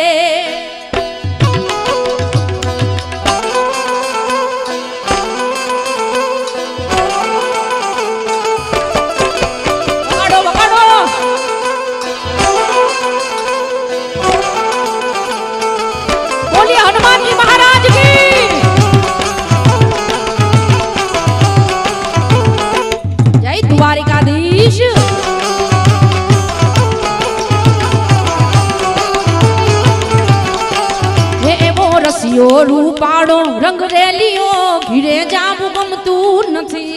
हनुमानजी महाराज की जय. द्वारिकाधीश हे एवो रसियो रूपाड़ो रंग रेलियो घिरे जाबू गमતું નથી.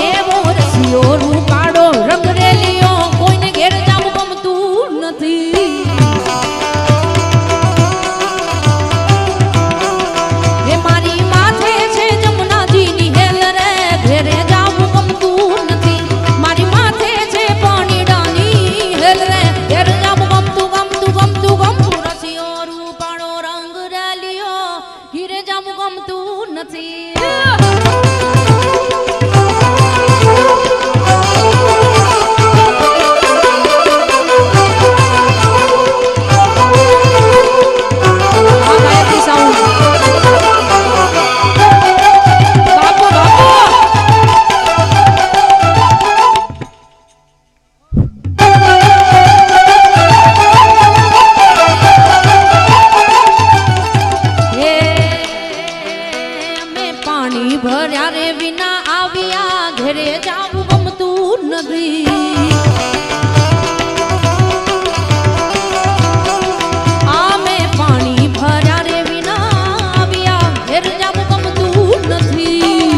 એવો રસિયો રૂપાડો રંગ રેલિયો કોઈને ઘેર જાબુ ગમતું નથી. હે મારી માથે છે જમનાજીની હેલ રે, ઘેરે જાબુ ગમતું નથી. મારી માથે છે પાણીડાની હેલ રે, ઘેર જાબુ ગમતું ગમતું ગમતું ગમતું. રસિયો રૂપાળો રંગ રેલિયો ઘેરે જાબુ ગમતું નથી. ભર્યા રે વિના આવ્યા ઘરે જાવું ગમતું નથી. આમે પાણી ભર્યા રે વિના આવ્યા ઘરે જાવું ગમતું નથી.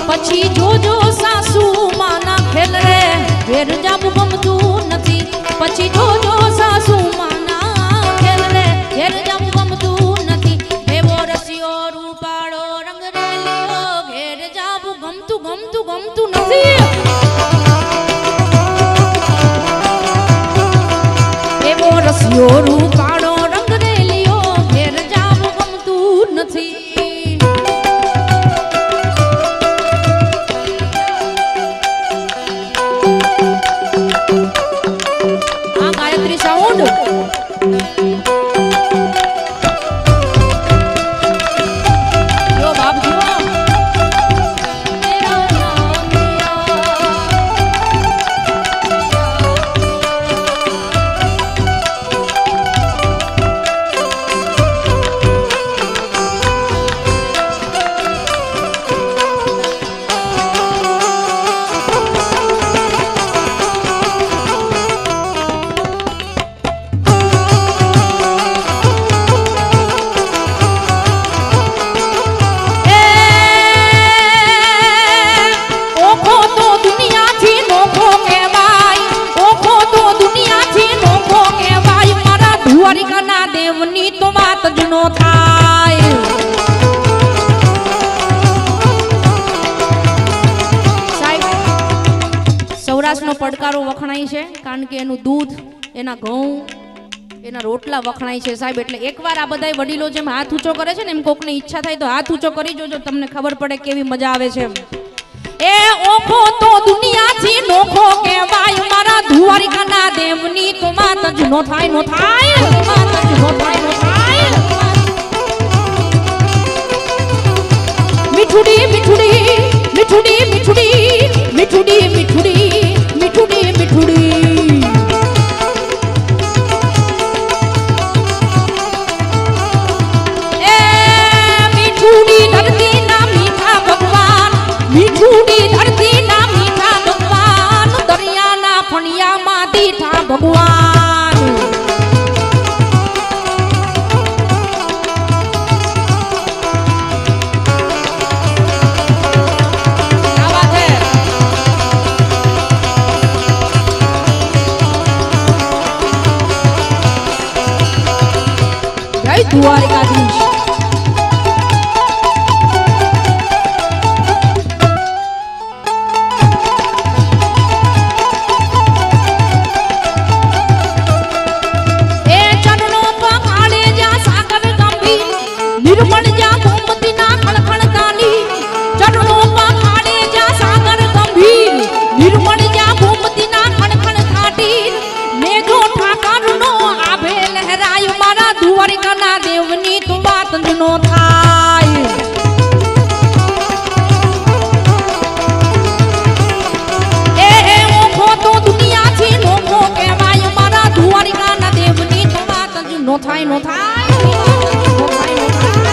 પછી જોજો સાસુ માના ખેલ રે, ઘેર જાવું ગમતું નથી. પછી જોજો સાસુ માના ખેલ રે, ઘેર જાવું ગમતું નથી. એવો રસિયો રૂપાળો રંગ રેલિયો ઘેર જાવું ગમતું નથી. આ ગાયત્રી સાઉન્ડ દ્વારિકાના દેવની તો વાત જ નો થાય. સૌરાષ્ટ્રનો પડકારો વખણાય છે કારણ કે એનું દૂધ, એના ઘઉં, એના રોટલા વખણાય છે સાહેબ. એટલે એકવાર આ બધા વડીલો જેમ હાથ ઊંચો કરે છે ને એમ કોકની ઈચ્છા થાય તો હાથ ઊંચો કરી જોજો, તમને ખબર પડે કેવી મજા આવે છે. એ ઓખો તો દુનિયાથી નોખો કહેવાય મારા દ્વારિકાના દેવની તો વાત જ નો થાય, નો થાય, વાત જ નો થાય, નો થાય. મીઠુડી મીઠુડી મીઠુડી મીઠુડી મીઠુડી મીઠુડી મીઠુડી મીઠુડી એ મીઠુડી ધરતી ના મીઠા ભગવાન, મીઠુડી ધરતી ના મીઠા ભગવાન, દરિયાના ફણિયામાં દીઠા ભગવાન. દ્વારિકાધીશ એ ચરણો પખાડે જ્યાં સાગર ગંભીર, નિર્મળ જ્યાં ગોમતીના ખળખળ તાલી. ચરણો પખાડે જ્યાં સાગર ગંભીર, નિર્મળ જ્યાં ગોમતીના ખળખળ તાટી. મેઘો ઠાકરનો આભે લહેરાય મારા દ્વારિકાના દેવની તો વાત જ નો થાય. એ ઓખો તો દુનિયાથી નોખો કહેવાય મારા દ્વારિકાના દેવની તો વાત જ નો થાય, નો થાય, નો થાય, નો થાય.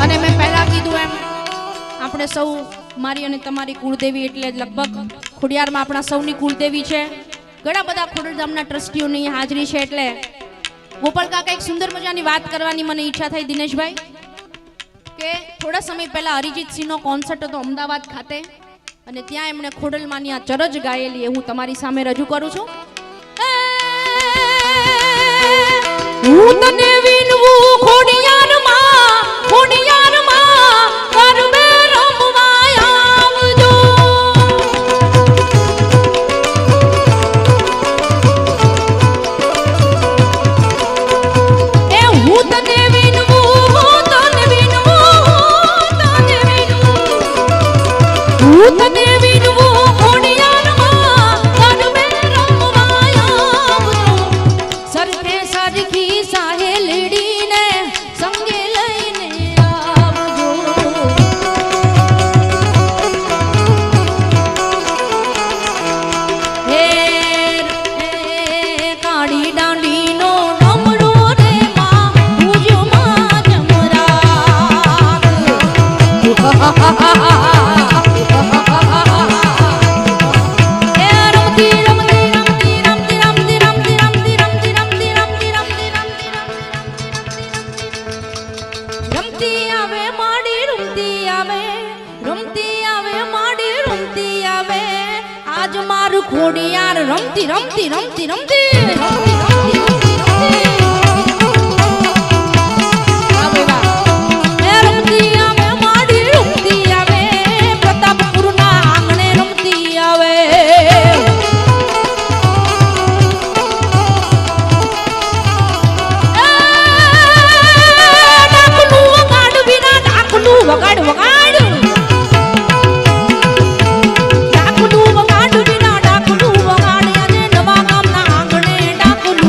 અને મેં પહેલા કીધું એમ આપણે સૌ, મારી અને તમારી કુળદેવી એટલે લગભગ ખોડિયારમાં આપણા સૌની કુળદેવી છે. ઘણા બધા ખોડલધામના ટ્રસ્ટીઓની હાજરી છે. એટલે ગોપાલ કાકા એક સુંદર મજાની વાત કરવાની મને ઈચ્છા થઈ દિનેશભાઈ, કે થોડા સમય પહેલા અરિજીત સિંહનો કોન્સર્ટ હતો અમદાવાદ ખાતે અને ત્યાં એમણે ખોડલમાંની આ ચરજ ગાયેલી એ હું તમારી સામે રજૂ કરું છું. હું તને વિનવું ખોડિયારમાં, ખોડિયારમાં કરવે રમવા આવજો. એ હું તને વિનવું, તને વિનવું, તને વિનવું, હું તને વિનવું ખોડિયારમાં કરવે રમવા આવજો. સરખે સરખી સાહેલડીને સંગે લઈને આવજો. હે કાળી દાંડીનો ડમરો રે માં ભુજમાં જમરાત. એ રમતી રમતી રમતી રમતી રમતી રમતી રમતી રમતી રમતી રમતી રમતી રમતી આવે માડી રમતી આવે, રમતી આવે માડી રમતી આવે. આજ મારું ખોડિયાર રમતી રમતી રમતી રમતી રમતી રમતી રમતી આવે વાહ. એ રમતી આવે માડી રમતી આવે, પ્રતાપપુરના આંગણે રમતી આવે. ડાકનું વગાડ વિના ડાકનું વગાડ વગાડ, ડાકનું વગાડ વિના ડાકનું વગાડ. અને નવા ગામના આંગણે ડાકનું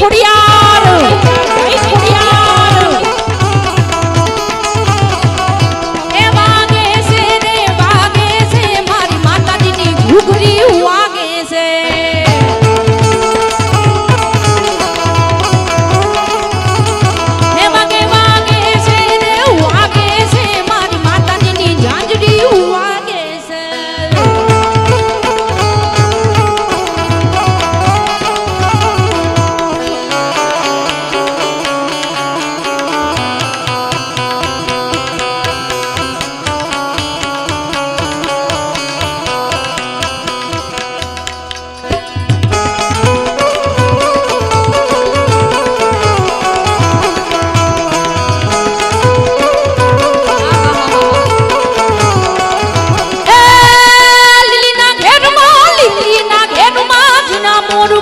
ખોડિયાર જય ખોડિયાર એ વાગે છે રે વાગે છે મારી માતાજીની ઘૂઘરી વાગે છે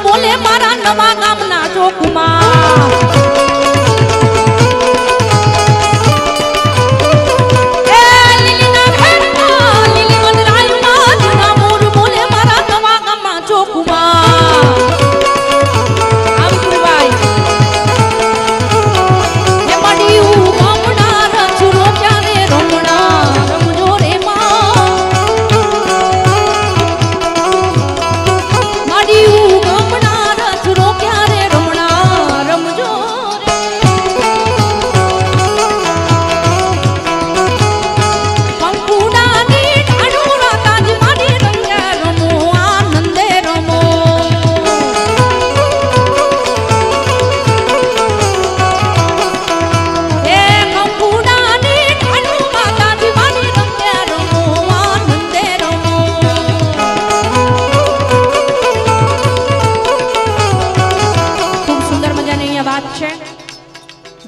બોલે મારા નવા ગામના ચોકમાં એ લીલીના ઘેરમાં લીલી વનરાયમાં જૂના મોર બોલે મારા નવા ગામના ચોકમાં આમ ભાઈ એ મડિયું ગામના રચુરો ક્યારે રમણા રમજો રે માં મડિયું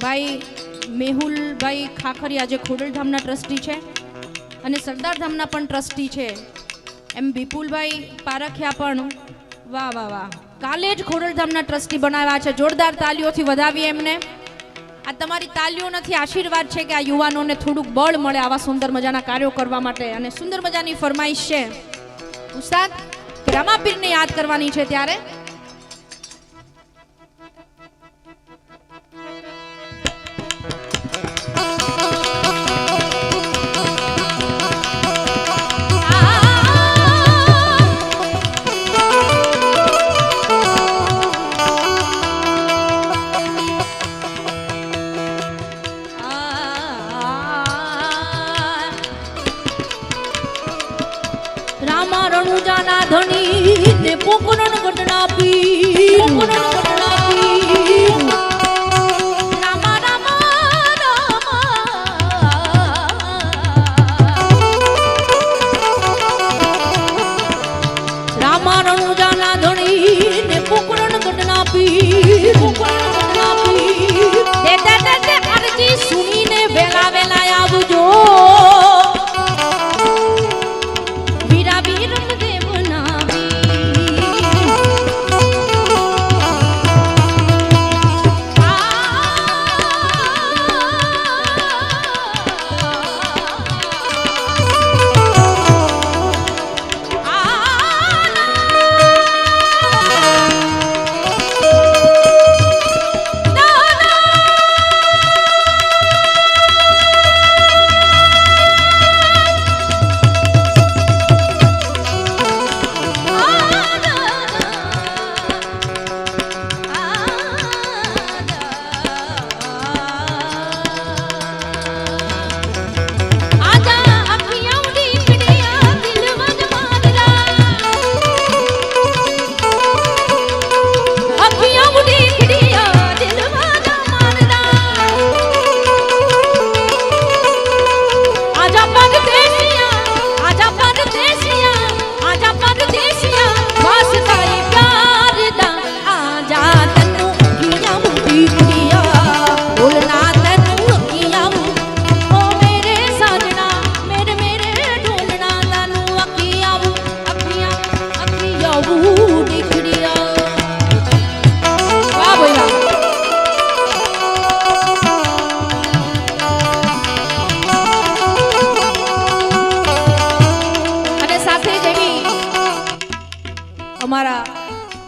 ભાઈ મેહુલભાઈ ખાખરિયા જે ખોડલધામના ટ્રસ્ટી છે અને સરદારધામના પણ ટ્રસ્ટી છે એમ વિપુલભાઈ પારખિયા પણ વાહ વાહ વાહ કાલે જ ખોડલધામના ટ્રસ્ટી બનાવ્યા છે જોરદાર તાલીઓથી વધાવીએ એમને આ તમારી તાલીઓ નથી આશીર્વાદ છે કે આ યુવાનોને થોડુંક બળ મળે આવા સુંદર મજાના કાર્યો કરવા માટે અને સુંદર મજાની ફરમાઈશ છે ઉસ્તાદ રામાપીરને યાદ કરવાની છે ત્યારે રામા રણુજાના ધણી ને પોકરણ ઘટના પી રામા રામા રામા રણુજાના ધણી ને પોકરણ ઘટના પી દે અરજી સુનીને વેલા વેલા આવજો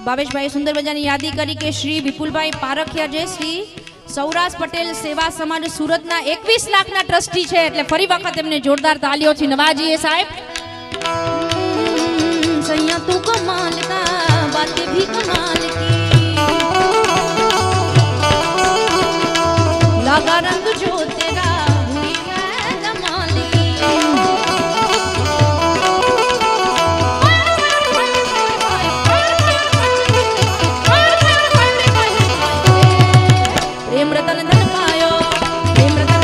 ભાવેશભાઈ સુંદર મજાની યાદી કરી કે શ્રી વિપુલભાઈ પારખિયા જે શ્રી સૌરાષ્ટ્ર પટેલ સેવા સમાજ સુરતના 21 લાખના ટ્રસ્ટી છે, એટલે ફરી વખત એમને જોરદાર તાલીઓથી નવાજીએ સાહેબ। સૈયા તું કમાલ કા બાतें भी कमाल की लगा रंग जो तेरा हुई है कमाल की प्रेम रतन धन पायो प्रेम रतन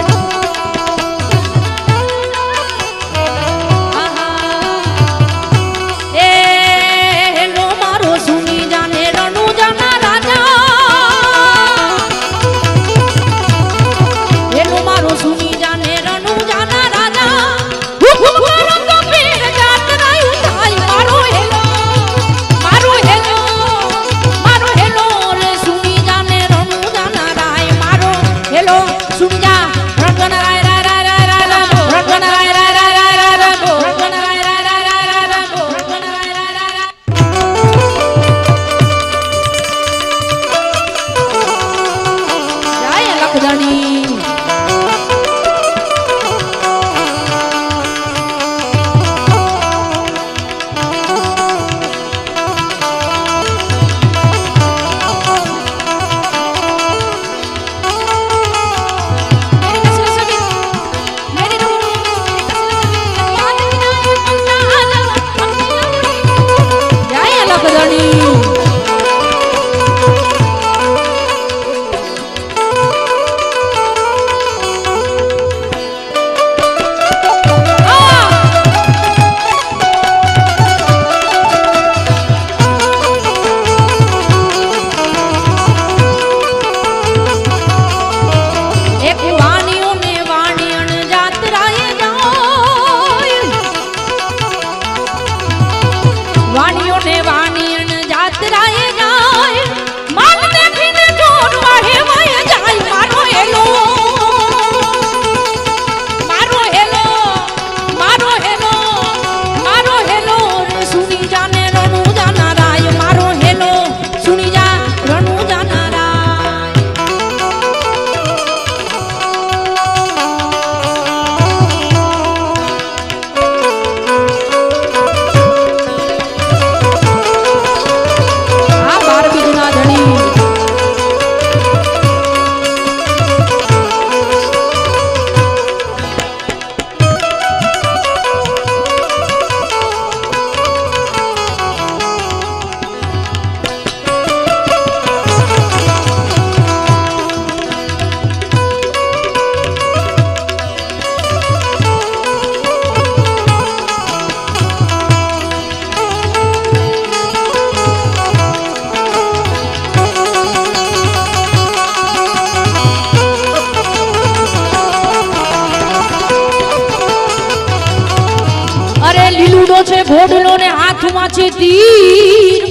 ઘોડલો ને હાથમાં છે તીર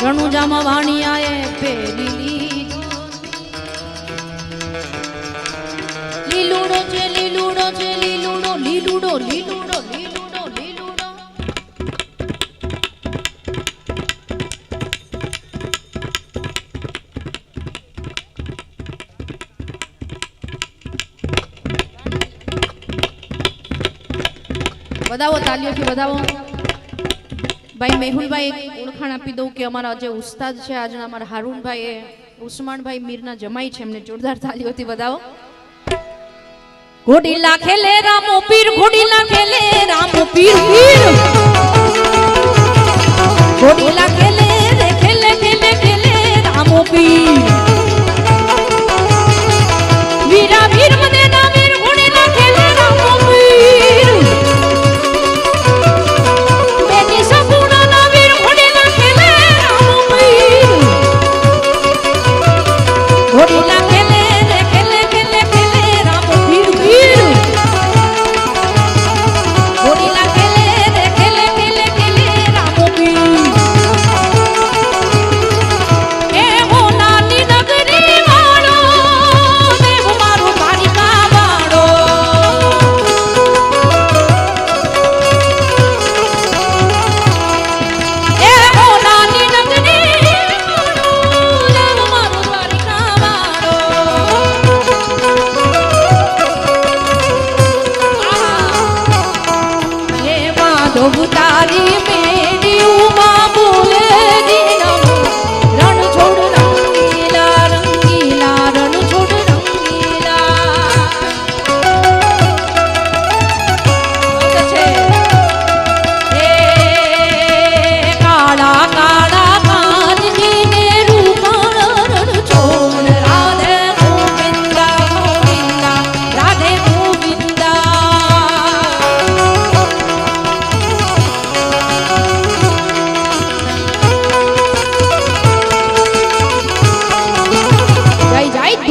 રણુજામાં વાણિયાએ પેલી લીલુડો છે લીલુડો છે લીલુડો લીલુડો લીલુડો લીલુડો લીલુડો બધાઓ તાલીઓથી બધાઓ ભાઈ મેહુલભાઈ એક ઓળખાણ આપી દઉં કે અમારા જે ઉસ્તાદ છે આજના અમારા હારૂનભાઈ એ ઉસ્માનભાઈ મીરના જમાઈ છે, એમને જોરદાર તાલીઓથી બધાઓ। ઘોડીલા ખેલે રામો પીર ઘોડીલા ખેલે રામો પીર પીર ઘોડીલા ખેલે રે ખેલે ખેલે ખેલે રામો પીર વીરા વીર મને ના વીર ઘોડીલા ખેલે રામો પીર બેની સપૂર્ણ ના વીર ઘોડીલા ખેલે રામો પીર ઘોડીલા ખેલે રે ખેલે ખેલે ખેલે રામો પીર પીર ઘોડીલા ખેલે રે ખેલે ખેલે ખેલે રામો પીર એ હો નાની નગ તારી મેડીયુમાં બોલે દીનમ રણ છોડ રંગીલા રંગીલા રણ છોડ રંગીલા છે હે કાળા કાળા કાનજીને રૂપાળા રણ છોડ રાધે ગોવિંદા ગોવિંદા રાધે ગોવિંદા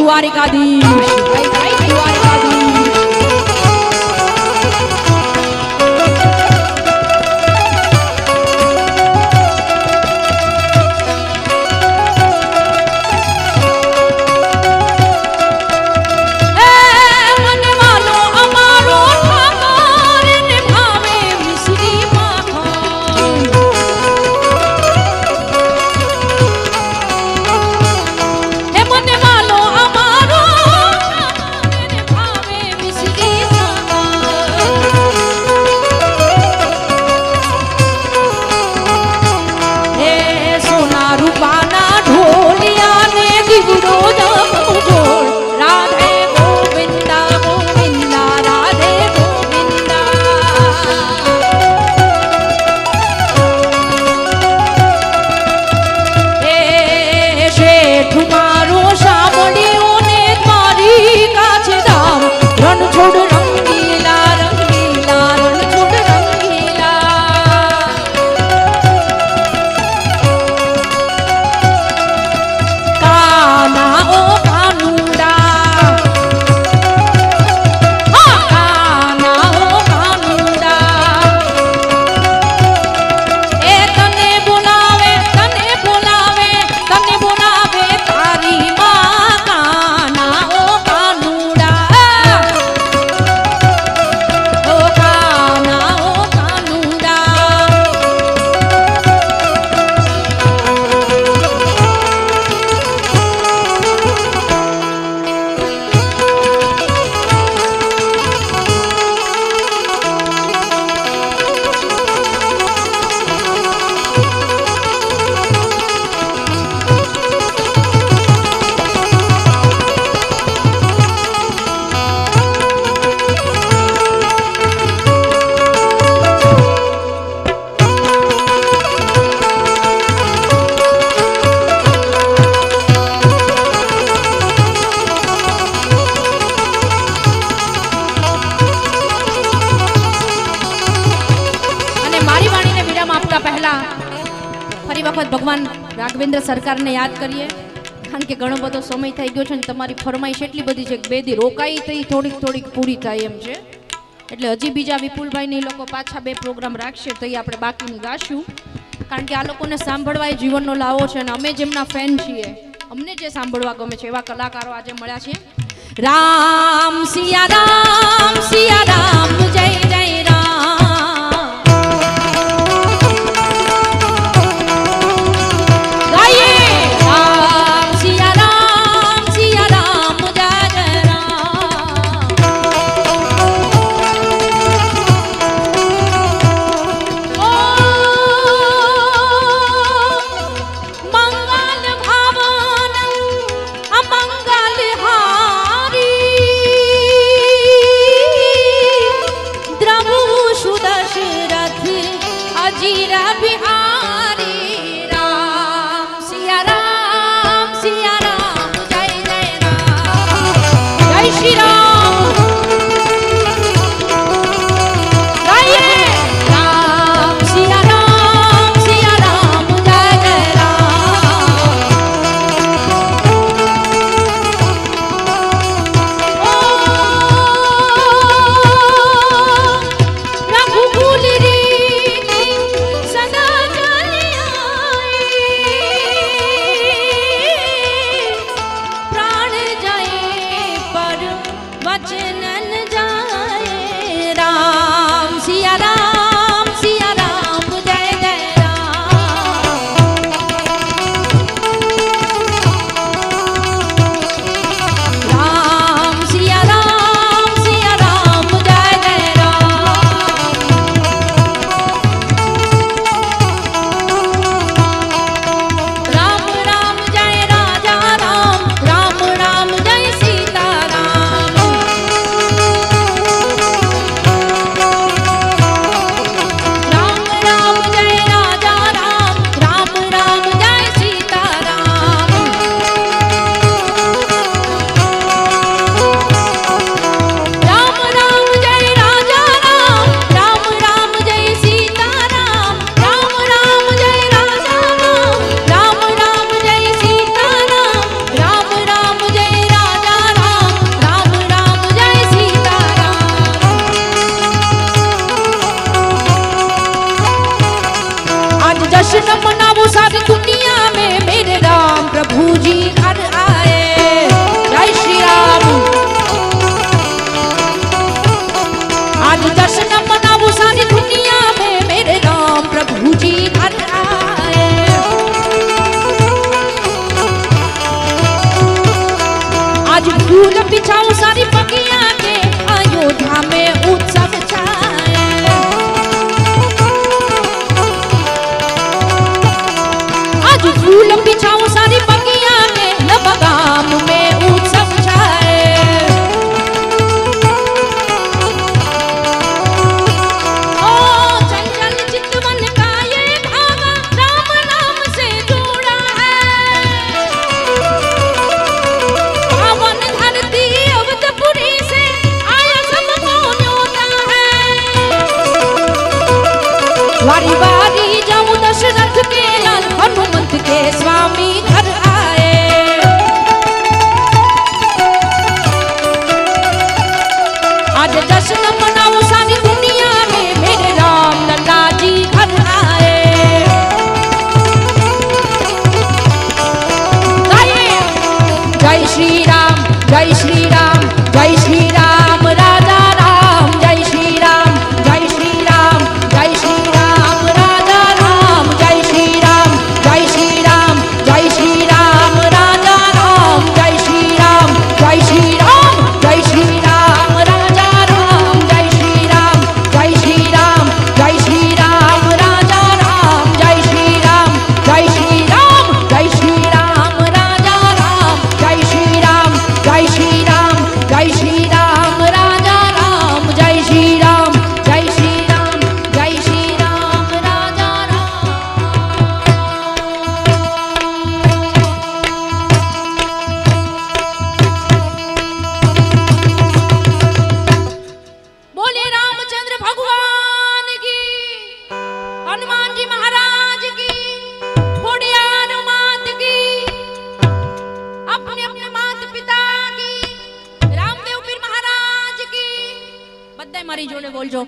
દ્વારિકાધીશ જય જય દ્વારિકાધીશ ફરી વખત ભગવાન રાઘવેન્દ્ર સરકારને યાદ કરીએ કારણ કે ઘણો બધો સમય થઈ ગયો છે અને તમારી ફરમાઈશ એટલી બધી છે કે બે દી રોકાઈ થઈ થોડીક પૂરી થાય એમ છે એટલે હજી બીજા વિપુલભાઈને લોકો પાછા 2 પ્રોગ્રામ રાખશે તો એ આપણે બાકીની ગાશું કારણ કે આ લોકોને સાંભળવા એ જીવનનો લાવો છે અને અમે જેમના ફેન છીએ અમને જે સાંભળવા ગમે છે એવા કલાકારો આજે મળ્યા છે રામ સિયા રામ જય જય जश्न मनाओ सारी दुनिया में, मेरे राम लला जी घर आए। जय श्री राम, जय श्री राम, जय श्री राम, राजा राम, जय श्री राम, जय श्री राम, जय श्री राम, राजा राम, जय श्री राम, जय श्री राम, जय श्री राम, राजा राम, जय श्री राम, जय श्री राम, जय श्री राम, राजा राम, जय श्री राम, जय श्री राम, जय श्री राम, राजा राम, जय श्री राम, जय श्री राम, जय श्री राम, राजा राम, जय श्री राम, जय श्री राम, जय श्री राम, राजा राम, जय श्री राम, जय श्री राम, जय श्री राम, राजा राम। बोले रामचंद्र भगवान की, हनुमान जी महाराज की, खोडियार मात की, अपने अपने माता पिता की, रामदेव पीर महाराज की, बधाय मारी जोड़े बोलजो।